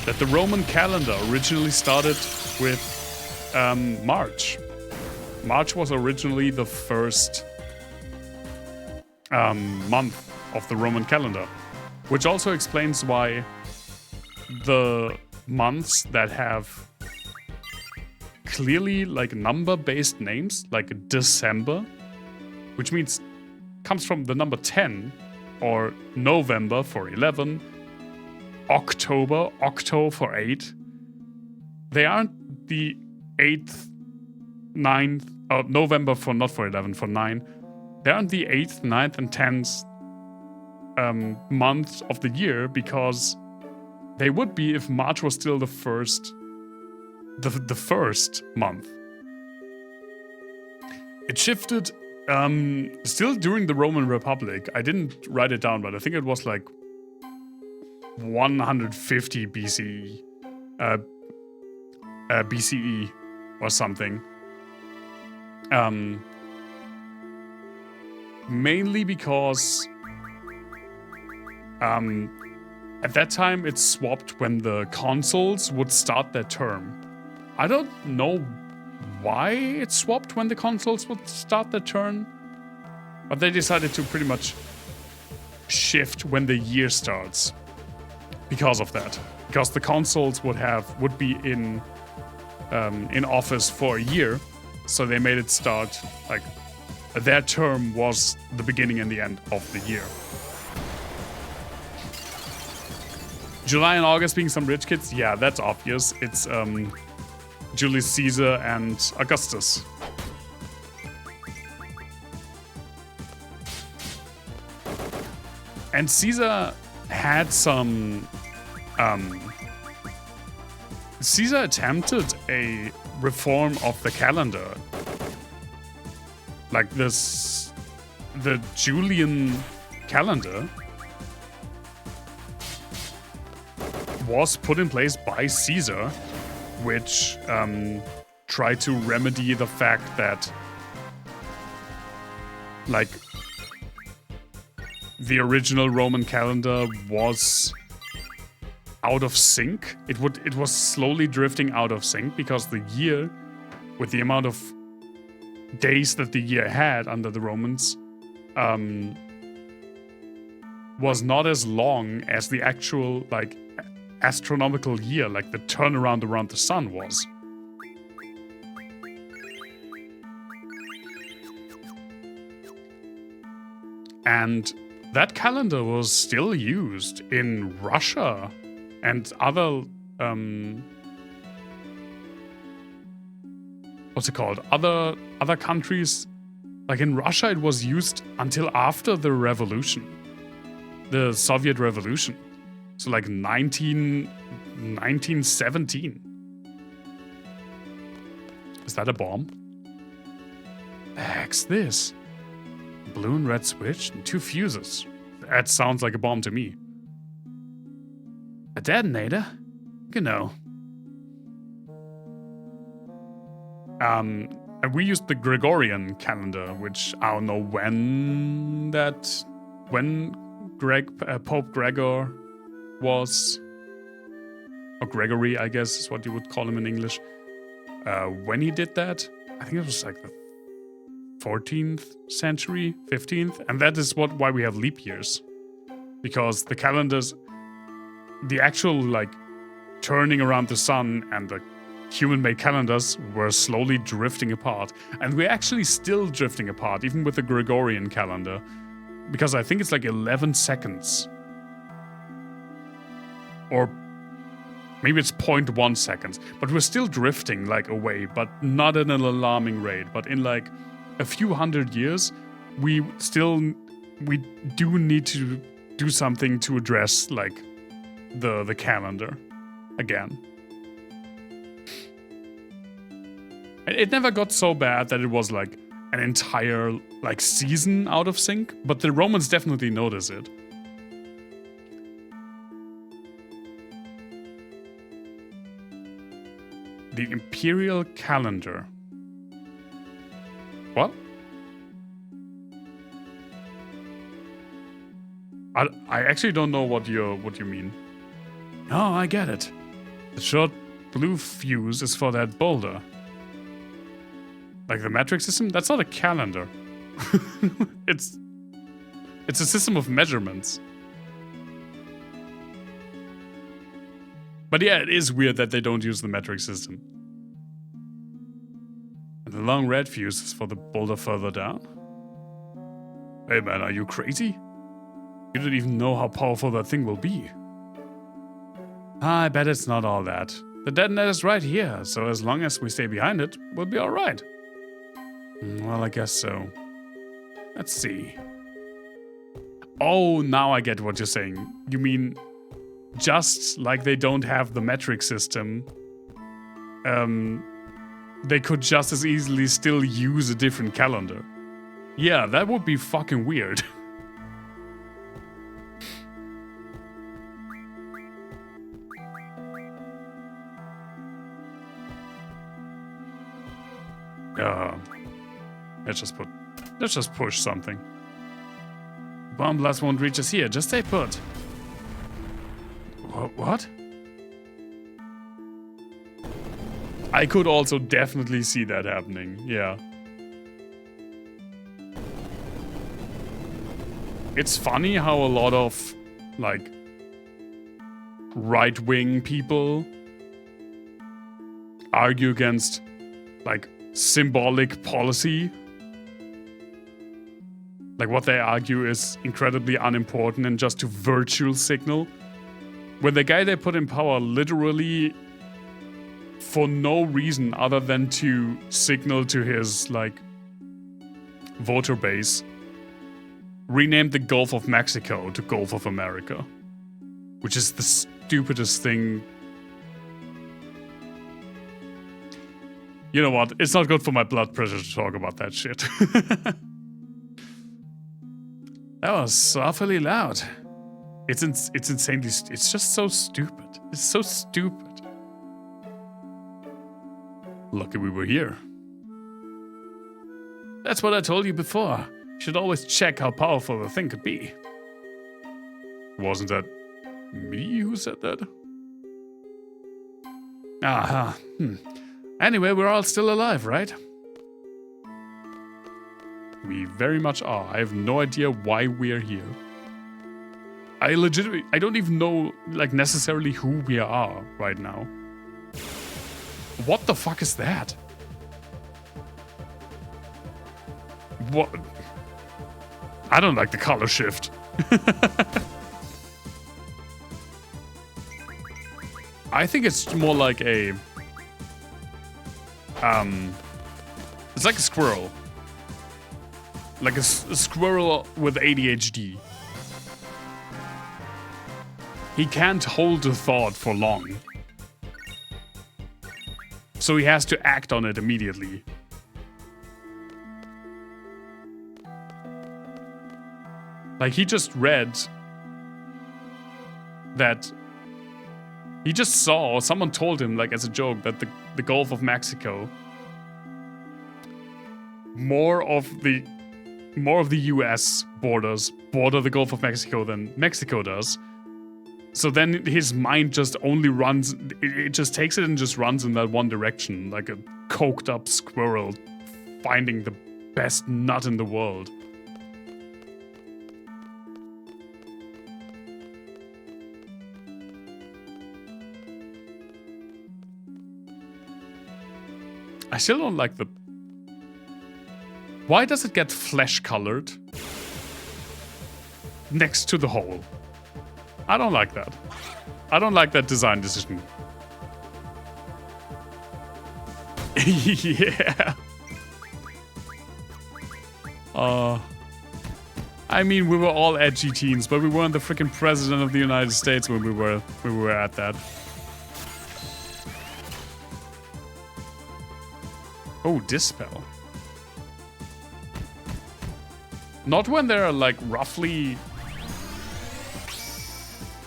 that the Roman calendar originally started with March? March was originally the first month of the Roman calendar, which also explains why the months that have clearly like number-based names, like December, which means comes from the number 10, or November for 11, October, Octo for 8. They aren't the 8th, 9th, November for not for 11, for 9. They aren't the 8th, 9th, and 10th months of the year, because they would be if March was still the first month. It shifted still during the Roman Republic. I didn't write it down, but I think it was like 150 BCE. BCE. or something. Mainly because at that time it swapped when the consoles would start their term. I don't know why it swapped when the consoles would start their turn, but they decided to pretty much shift when the year starts because of that. Because the consoles would be in office for a year, so they made it start like their term was the beginning and the end of the year. July and August being some rich kids, yeah, that's obvious. It's Julius Caesar and Augustus. And Caesar had some... Caesar attempted a reform of the calendar. Like this... The Julian calendar was put in place by Caesar, which tried to remedy the fact that, like, the original Roman calendar was out of sync. It was slowly drifting out of sync because the year, with the amount of days that the year had under the Romans, was not as long as the actual, like, astronomical year, like the turnaround around the sun was. And that calendar was still used in Russia and other, what's it called? Other countries. Like in Russia, it was used until after the revolution, the Soviet Revolution. So like 1917. Is that a bomb? The heck's this? Blue and red switch and 2 fuses. That sounds like a bomb to me. A detonator? Genau. And we used the Gregorian calendar, which I don't know when Pope Gregor was, or Gregory, I guess is what you would call him in English. When he did that, I think it was like the 14th century, 15th, and that is why we have leap years, because the calendars, the actual like turning around the sun and the human-made calendars were slowly drifting apart, and we're actually still drifting apart, even with the Gregorian calendar, because I think it's like 11 seconds. Or maybe it's 0.1 seconds, but we're still drifting like away, but not at an alarming rate. But in like a few hundred years, we do need to do something to address like the calendar again. It never got so bad that it was like an entire like season out of sync, but the Romans definitely notice it. The imperial calendar. What? I actually don't know what you mean. Oh, I get it. The short blue fuse is for that boulder. Like the metric system? That's not a calendar. It's a system of measurements. But yeah, it is weird that they don't use the metric system. And the long red fuse is for the boulder further down. Hey man, are you crazy? You don't even know how powerful that thing will be. I bet it's not all that. The detonator's right here, so as long as we stay behind it, we'll be alright. Well, I guess so. Let's see. Oh, now I get what you're saying. You mean, just like they don't have the metric system, they could just as easily still use a different calendar. Yeah, that would be fucking weird. Let's just push something. Bomb blast won't reach us here. Just stay put. What? I could also definitely see that happening. Yeah. It's funny how a lot of, like, right-wing people argue against, like, symbolic policy. Like, what they argue is incredibly unimportant and just to virtual signal. When the guy they put in power literally, for no reason other than to signal to his, like, voter base, renamed the Gulf of Mexico to Gulf of America. Which is the stupidest thing. You know what? It's not good for my blood pressure to talk about that shit. That was awfully loud. It's insanely... It's just so stupid. It's so stupid. Lucky we were here. That's what I told you before. You should always check how powerful the thing could be. Wasn't that me who said that? Aha. Anyway, we're all still alive, right? We very much are. I have no idea why we're here. I don't even know, like, necessarily who we are right now. What the fuck is that? What? I don't like the color shift. I think it's more like a... It's like a squirrel. Like a squirrel with ADHD. He can't hold a thought for long. So he has to act on it immediately. Like, he just read that... He just saw, someone told him, like, as a joke, that the Gulf of Mexico... More of the US border the Gulf of Mexico than Mexico does. So then his mind just only runs, it just takes it and just runs in that one direction, like a coked up squirrel finding the best nut in the world. I still don't like the... Why does it get flesh-colored next to the hole? I don't like that. I don't like that design decision. Yeah. I mean, we were all edgy teens, but we weren't the freaking president of the United States when we were at that. Oh, Dispel. Not when they're like roughly,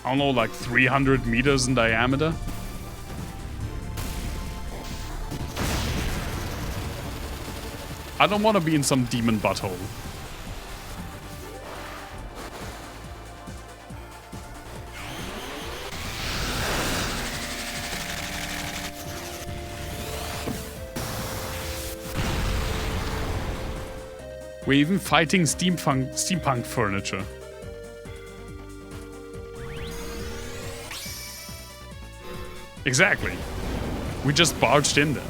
I don't know, like 300 meters in diameter. I don't want to be in some demon butthole. We're even fighting steampunk furniture. Exactly. We just barged in there.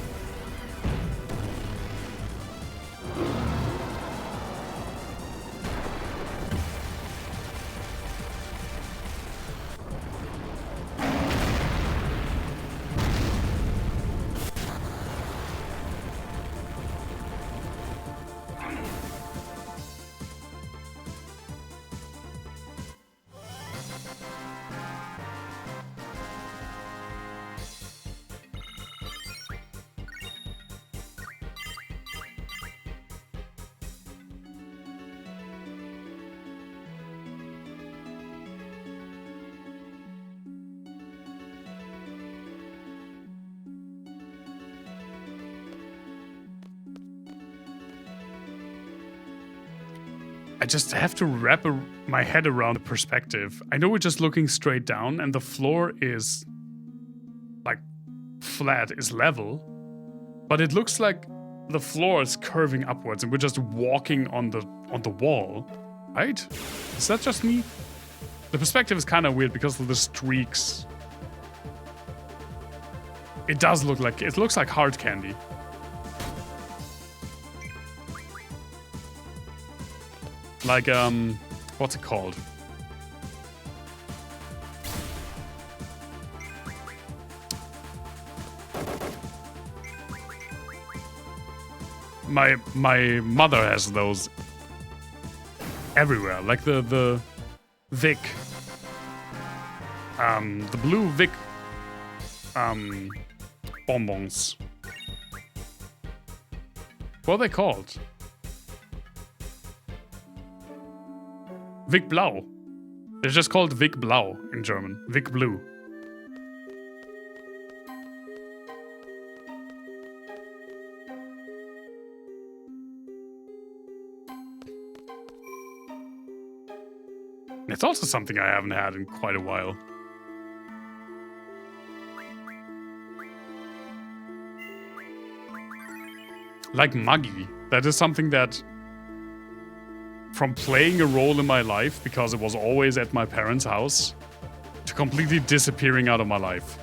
I just have to wrap my head around the perspective. I know we're just looking straight down and the floor is like flat, is level, but it looks like the floor is curving upwards and we're just walking on the wall, right? Is that just me? The perspective is kind of weird because of the streaks. It does look like, it looks like hard candy. Like, what's it called? My mother has those everywhere, like the Vic, the blue Vic, bonbons. What are they called? Vic Blau. They're just called Vic Blau in German. Vic Blue. It's also something I haven't had in quite a while. Like Maggi. That is something that, from playing a role in my life because it was always at my parents' house, to completely disappearing out of my life.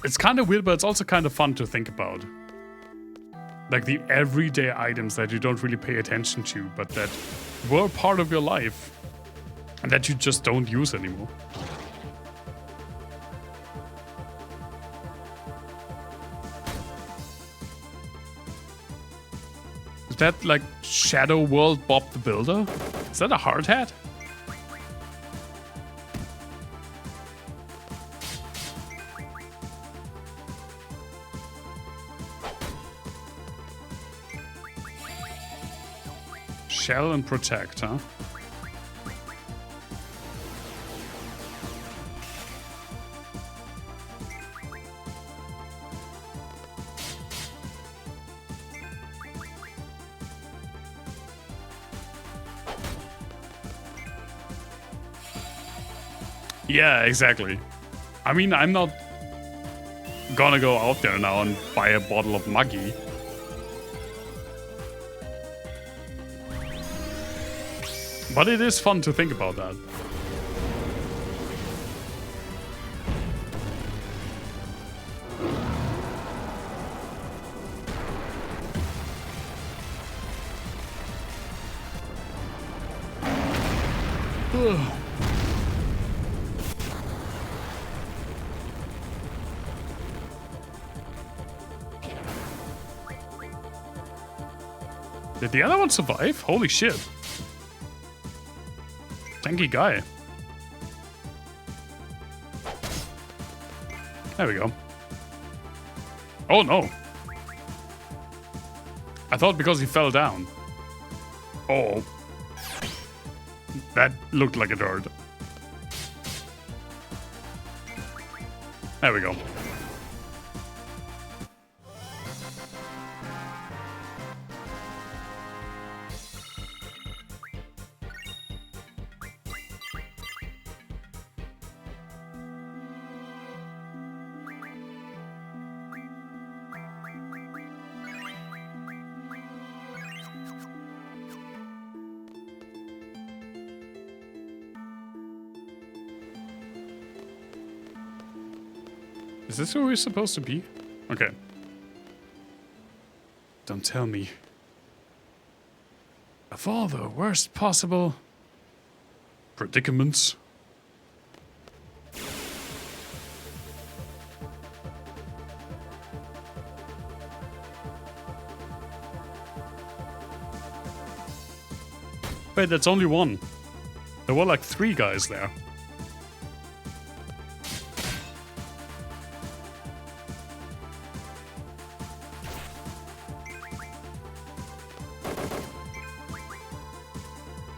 It's kind of weird, but it's also kind of fun to think about. Like the everyday items that you don't really pay attention to, but that were part of your life and that you just don't use anymore. Is that like Shadow World Bob the Builder? Is that a hard hat? Shell and protect, huh? Yeah, exactly. I mean, I'm not gonna go out there now and buy a bottle of Maggi. But it is fun to think about that. Ugh. Did the other one survive? Holy shit. Tanky guy. There we go. Oh no. I thought because he fell down. Oh. That looked like a dirt. There we go. Is this where we're supposed to be? Okay. Don't tell me. Of all the worst possible predicaments. Wait, that's only one. There were like 3 guys there.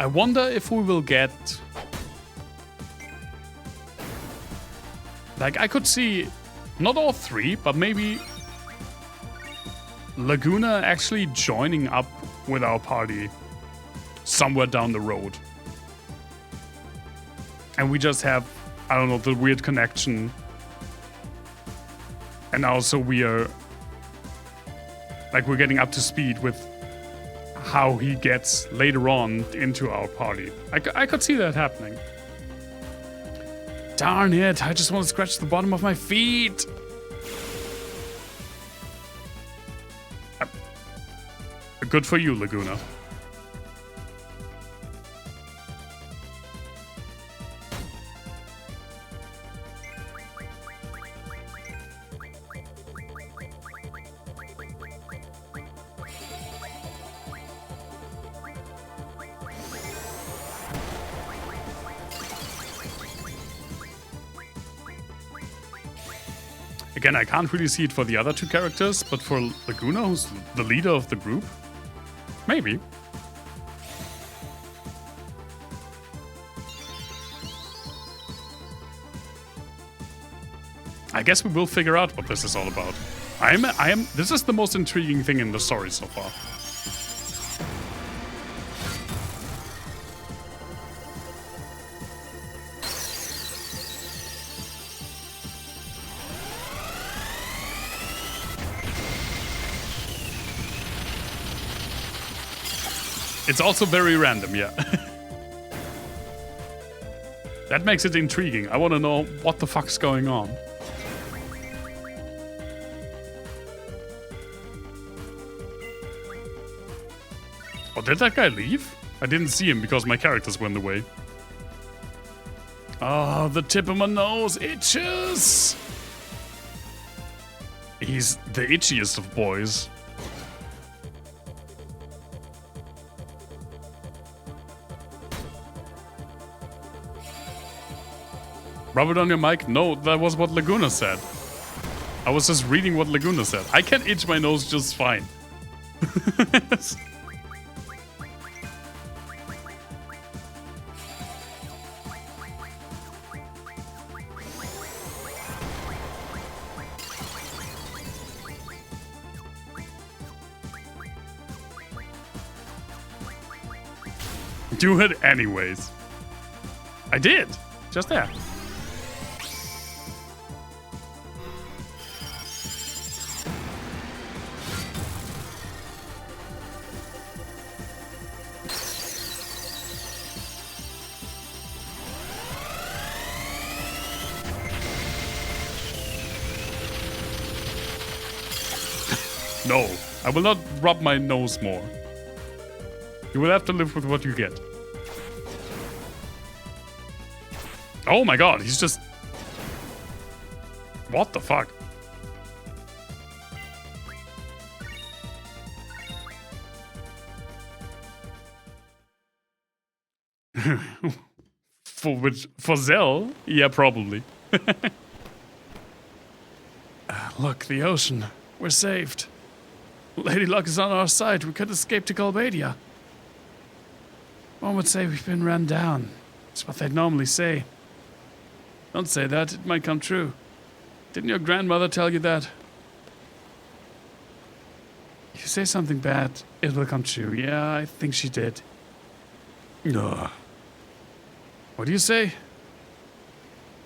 I wonder if we will get... Like, I could see not all three, but maybe Laguna actually joining up with our party somewhere down the road. And we just have, I don't know, the weird connection. And also we are, like, we're getting up to speed with how he gets later on into our party. I could see that happening. Darn it, I just want to scratch the bottom of my feet. Good for you, Laguna. Again, I can't really see it for the other two characters, but for Laguna, who's the leader of the group, maybe. I guess we will figure out what this is all about. This is the most intriguing thing in the story so far. It's also very random, yeah. That makes it intriguing. I want to know what the fuck's going on. Oh, did that guy leave? I didn't see him because my characters went away. Oh, the tip of my nose itches! He's the itchiest of boys. Rub it on your mic? No, that was what Laguna said. I was just reading what Laguna said. I can itch my nose just fine. Do it anyways. I did. Just there. No, I will not rub my nose more. You will have to live with what you get. Oh my god, he's just... What the fuck? For Zell? Yeah, probably. Look, the ocean. We're saved. Lady Luck is on our side. We could escape to Galbadia. One would say we've been run down. That's what they'd normally say. Don't say that. It might come true. Didn't your grandmother tell you that? If you say something bad, it will come true. Yeah, I think she did. Ugh. What do you say?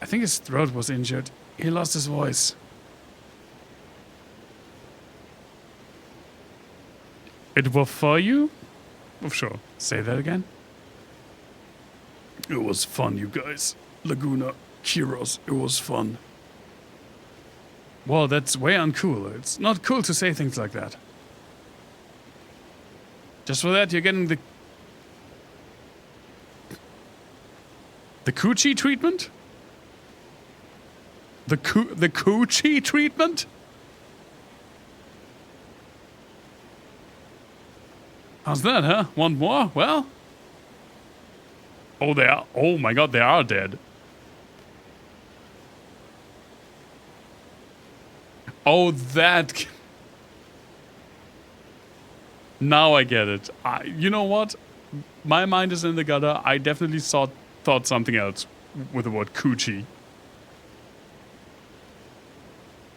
I think his throat was injured. He lost his voice. It was for you? Oh, sure. Say that again. It was fun, you guys. Laguna, Kiros, it was fun. Well, that's way uncool. It's not cool to say things like that. Just for that, you're getting the coochie treatment? The coochie treatment? How's that, huh? Want more? Well... Oh, they are... Oh my god, they are dead. Oh, that... Now I get it. You know what? my mind is in the gutter. I definitely thought something else with the word coochie.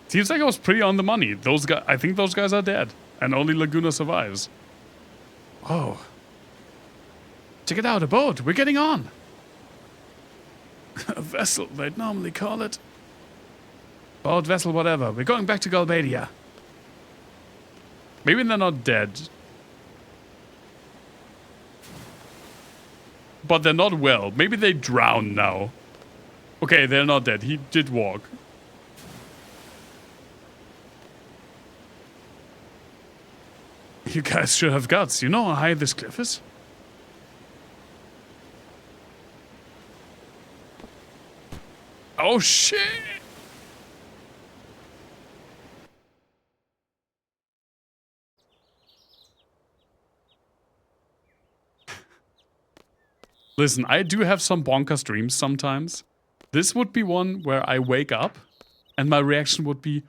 Seems like I was pretty on the money. Those guys, I think those guys are dead, and only Laguna survives. Oh. Check it out, a boat. We're getting on. A vessel, they'd normally call it. Boat, vessel, whatever. We're going back to Galbadia. Maybe they're not dead. But they're not well. Maybe they drowned now. Okay, they're not dead. He did walk. You guys should have guts. You know how high this cliff is? Oh shit! Listen, I do have some bonkers dreams sometimes. This would be one where I wake up and my reaction would be,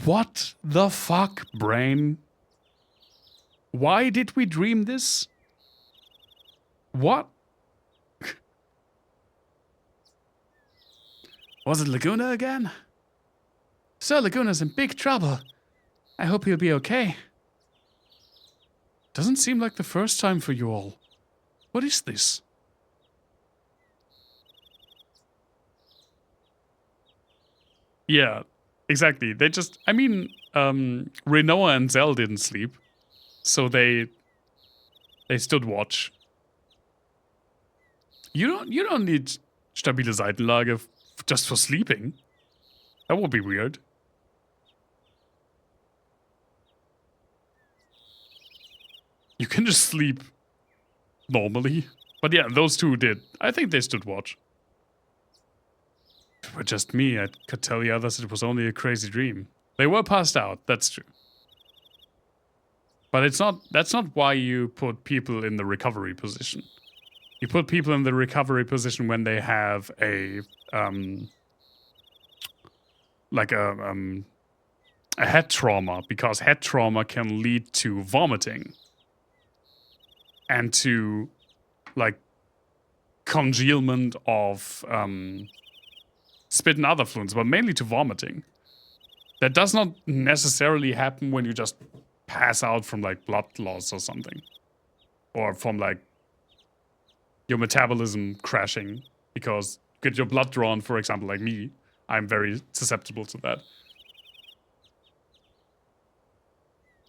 what the fuck, brain? Why did we dream this? What? Was it Laguna again? Sir Laguna's in big trouble. I hope he'll be okay. Doesn't seem like the first time for you all. What is this? Yeah, exactly. They just, I mean, Renoa and Zell didn't sleep. So they stood watch. You don't need stabile Seitenlage just for sleeping. That would be weird. You can just sleep normally. But yeah, those two did. I think they stood watch. If it were just me, I could tell the others it was only a crazy dream. They were passed out, that's true. But that's not why you put people in the recovery position. You put people in the recovery position when they have a head trauma, because head trauma can lead to vomiting and to like congealment of spit and other fluids, but mainly to vomiting. That does not necessarily happen when you just pass out from like blood loss or something, or from like your metabolism crashing because you get your blood drawn, for example, like me. I'm very susceptible to that.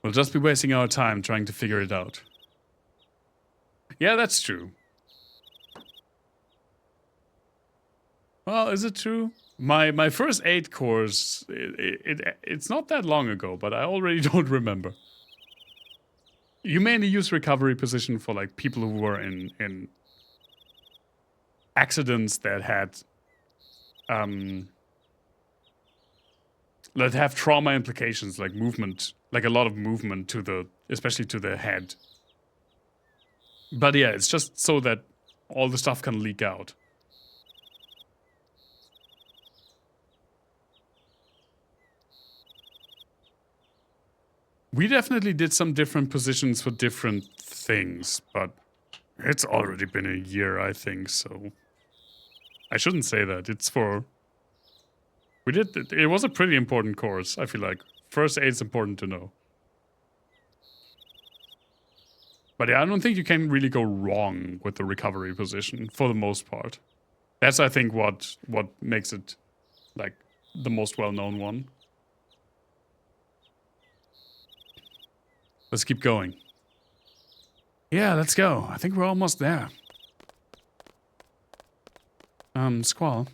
We'll just be wasting our time trying to figure it out. Yeah, that's true. Well, is it true? My first aid course, it's not that long ago, but I already don't remember. You mainly use recovery position for like people who were in accidents that had that have trauma implications, like movement, like a lot of movement to the, especially to the head. But yeah, it's just so that all the stuff can leak out. We definitely did some different positions for different things, but it's already been a year, I think, so I shouldn't say that. It's for... it was a pretty important course, I feel like. First aid's important to know. But yeah, I don't think you can really go wrong with the recovery position, for the most part. That's, I think, what makes it, like, the most well-known one. Let's keep going. Yeah, let's go. I think we're almost there. Squall.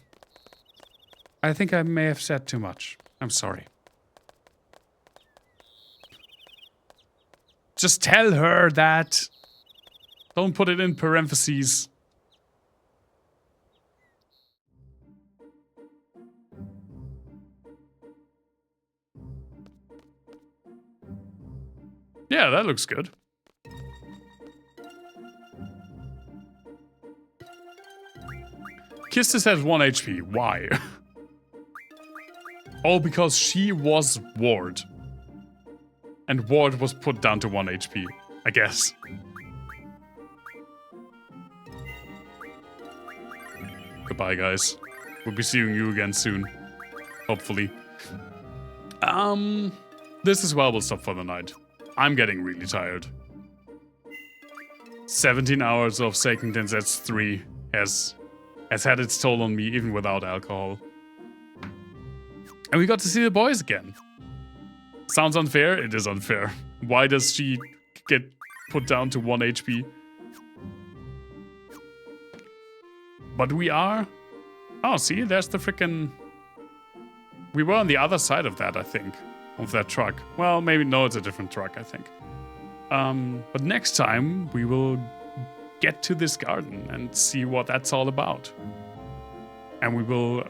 I think I may have said too much. I'm sorry. Just tell her that. Don't put it in parentheses. Yeah, that looks good. Kistis has 1 HP. Why? Oh, because she was Ward. And Ward was put down to 1 HP, I guess. goodbye, guys. We'll be seeing you again soon. Hopefully. This is where we'll stop for the night. I'm getting really tired. 17 hours of Seiken Densetsu 3 has had its toll on me, even without alcohol. And we got to see the boys again. Sounds unfair? It is unfair. Why does she get put down to 1 HP? But we are... Oh, see, there's the frickin'... We were on the other side of that, I think. Of that truck. Well, maybe, no, it's a different truck, I think. But next time, we will get to this garden and see what that's all about. And we will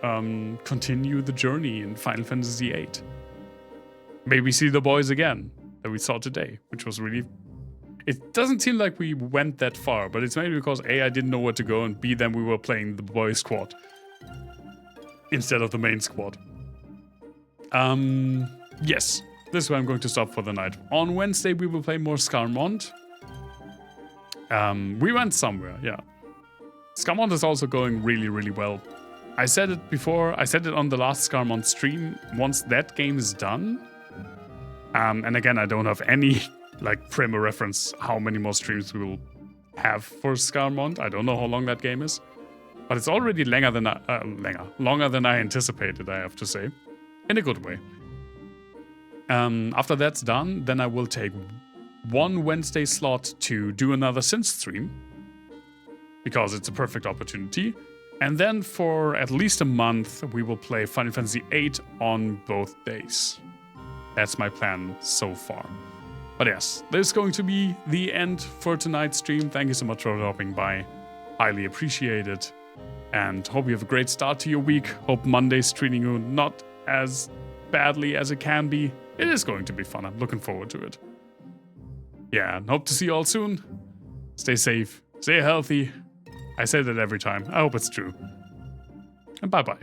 continue the journey in Final Fantasy VIII. Maybe see the boys again that we saw today, which was really... It doesn't seem like we went that far, but it's maybe because A, I didn't know where to go, and B, then we were playing the boys squad instead of the main squad. Yes, this is where I'm going to stop for the night. On Wednesday, we will play more Scarmont. We went somewhere, yeah. Scarmont is also going really, really well. I said it before, I said it on the last Scarmont stream. Once that game is done, and again, I don't have any like frame of reference how many more streams we will have for Scarmont. I don't know how long that game is, but it's already longer than I anticipated, I have to say, in a good way. After that's done, then I will take one Wednesday slot to do another Synth stream, because it's a perfect opportunity. And then for at least a month, we will play Final Fantasy VIII on both days. That's my plan so far. But yes, this is going to be the end for tonight's stream. Thank you so much for dropping by. Highly appreciate it. And hope you have a great start to your week. Hope Monday's treating you not as badly as it can be. It is going to be fun. I'm looking forward to it. Yeah, and hope to see you all soon. Stay safe. Stay healthy. I say that every time. I hope it's true. And bye-bye.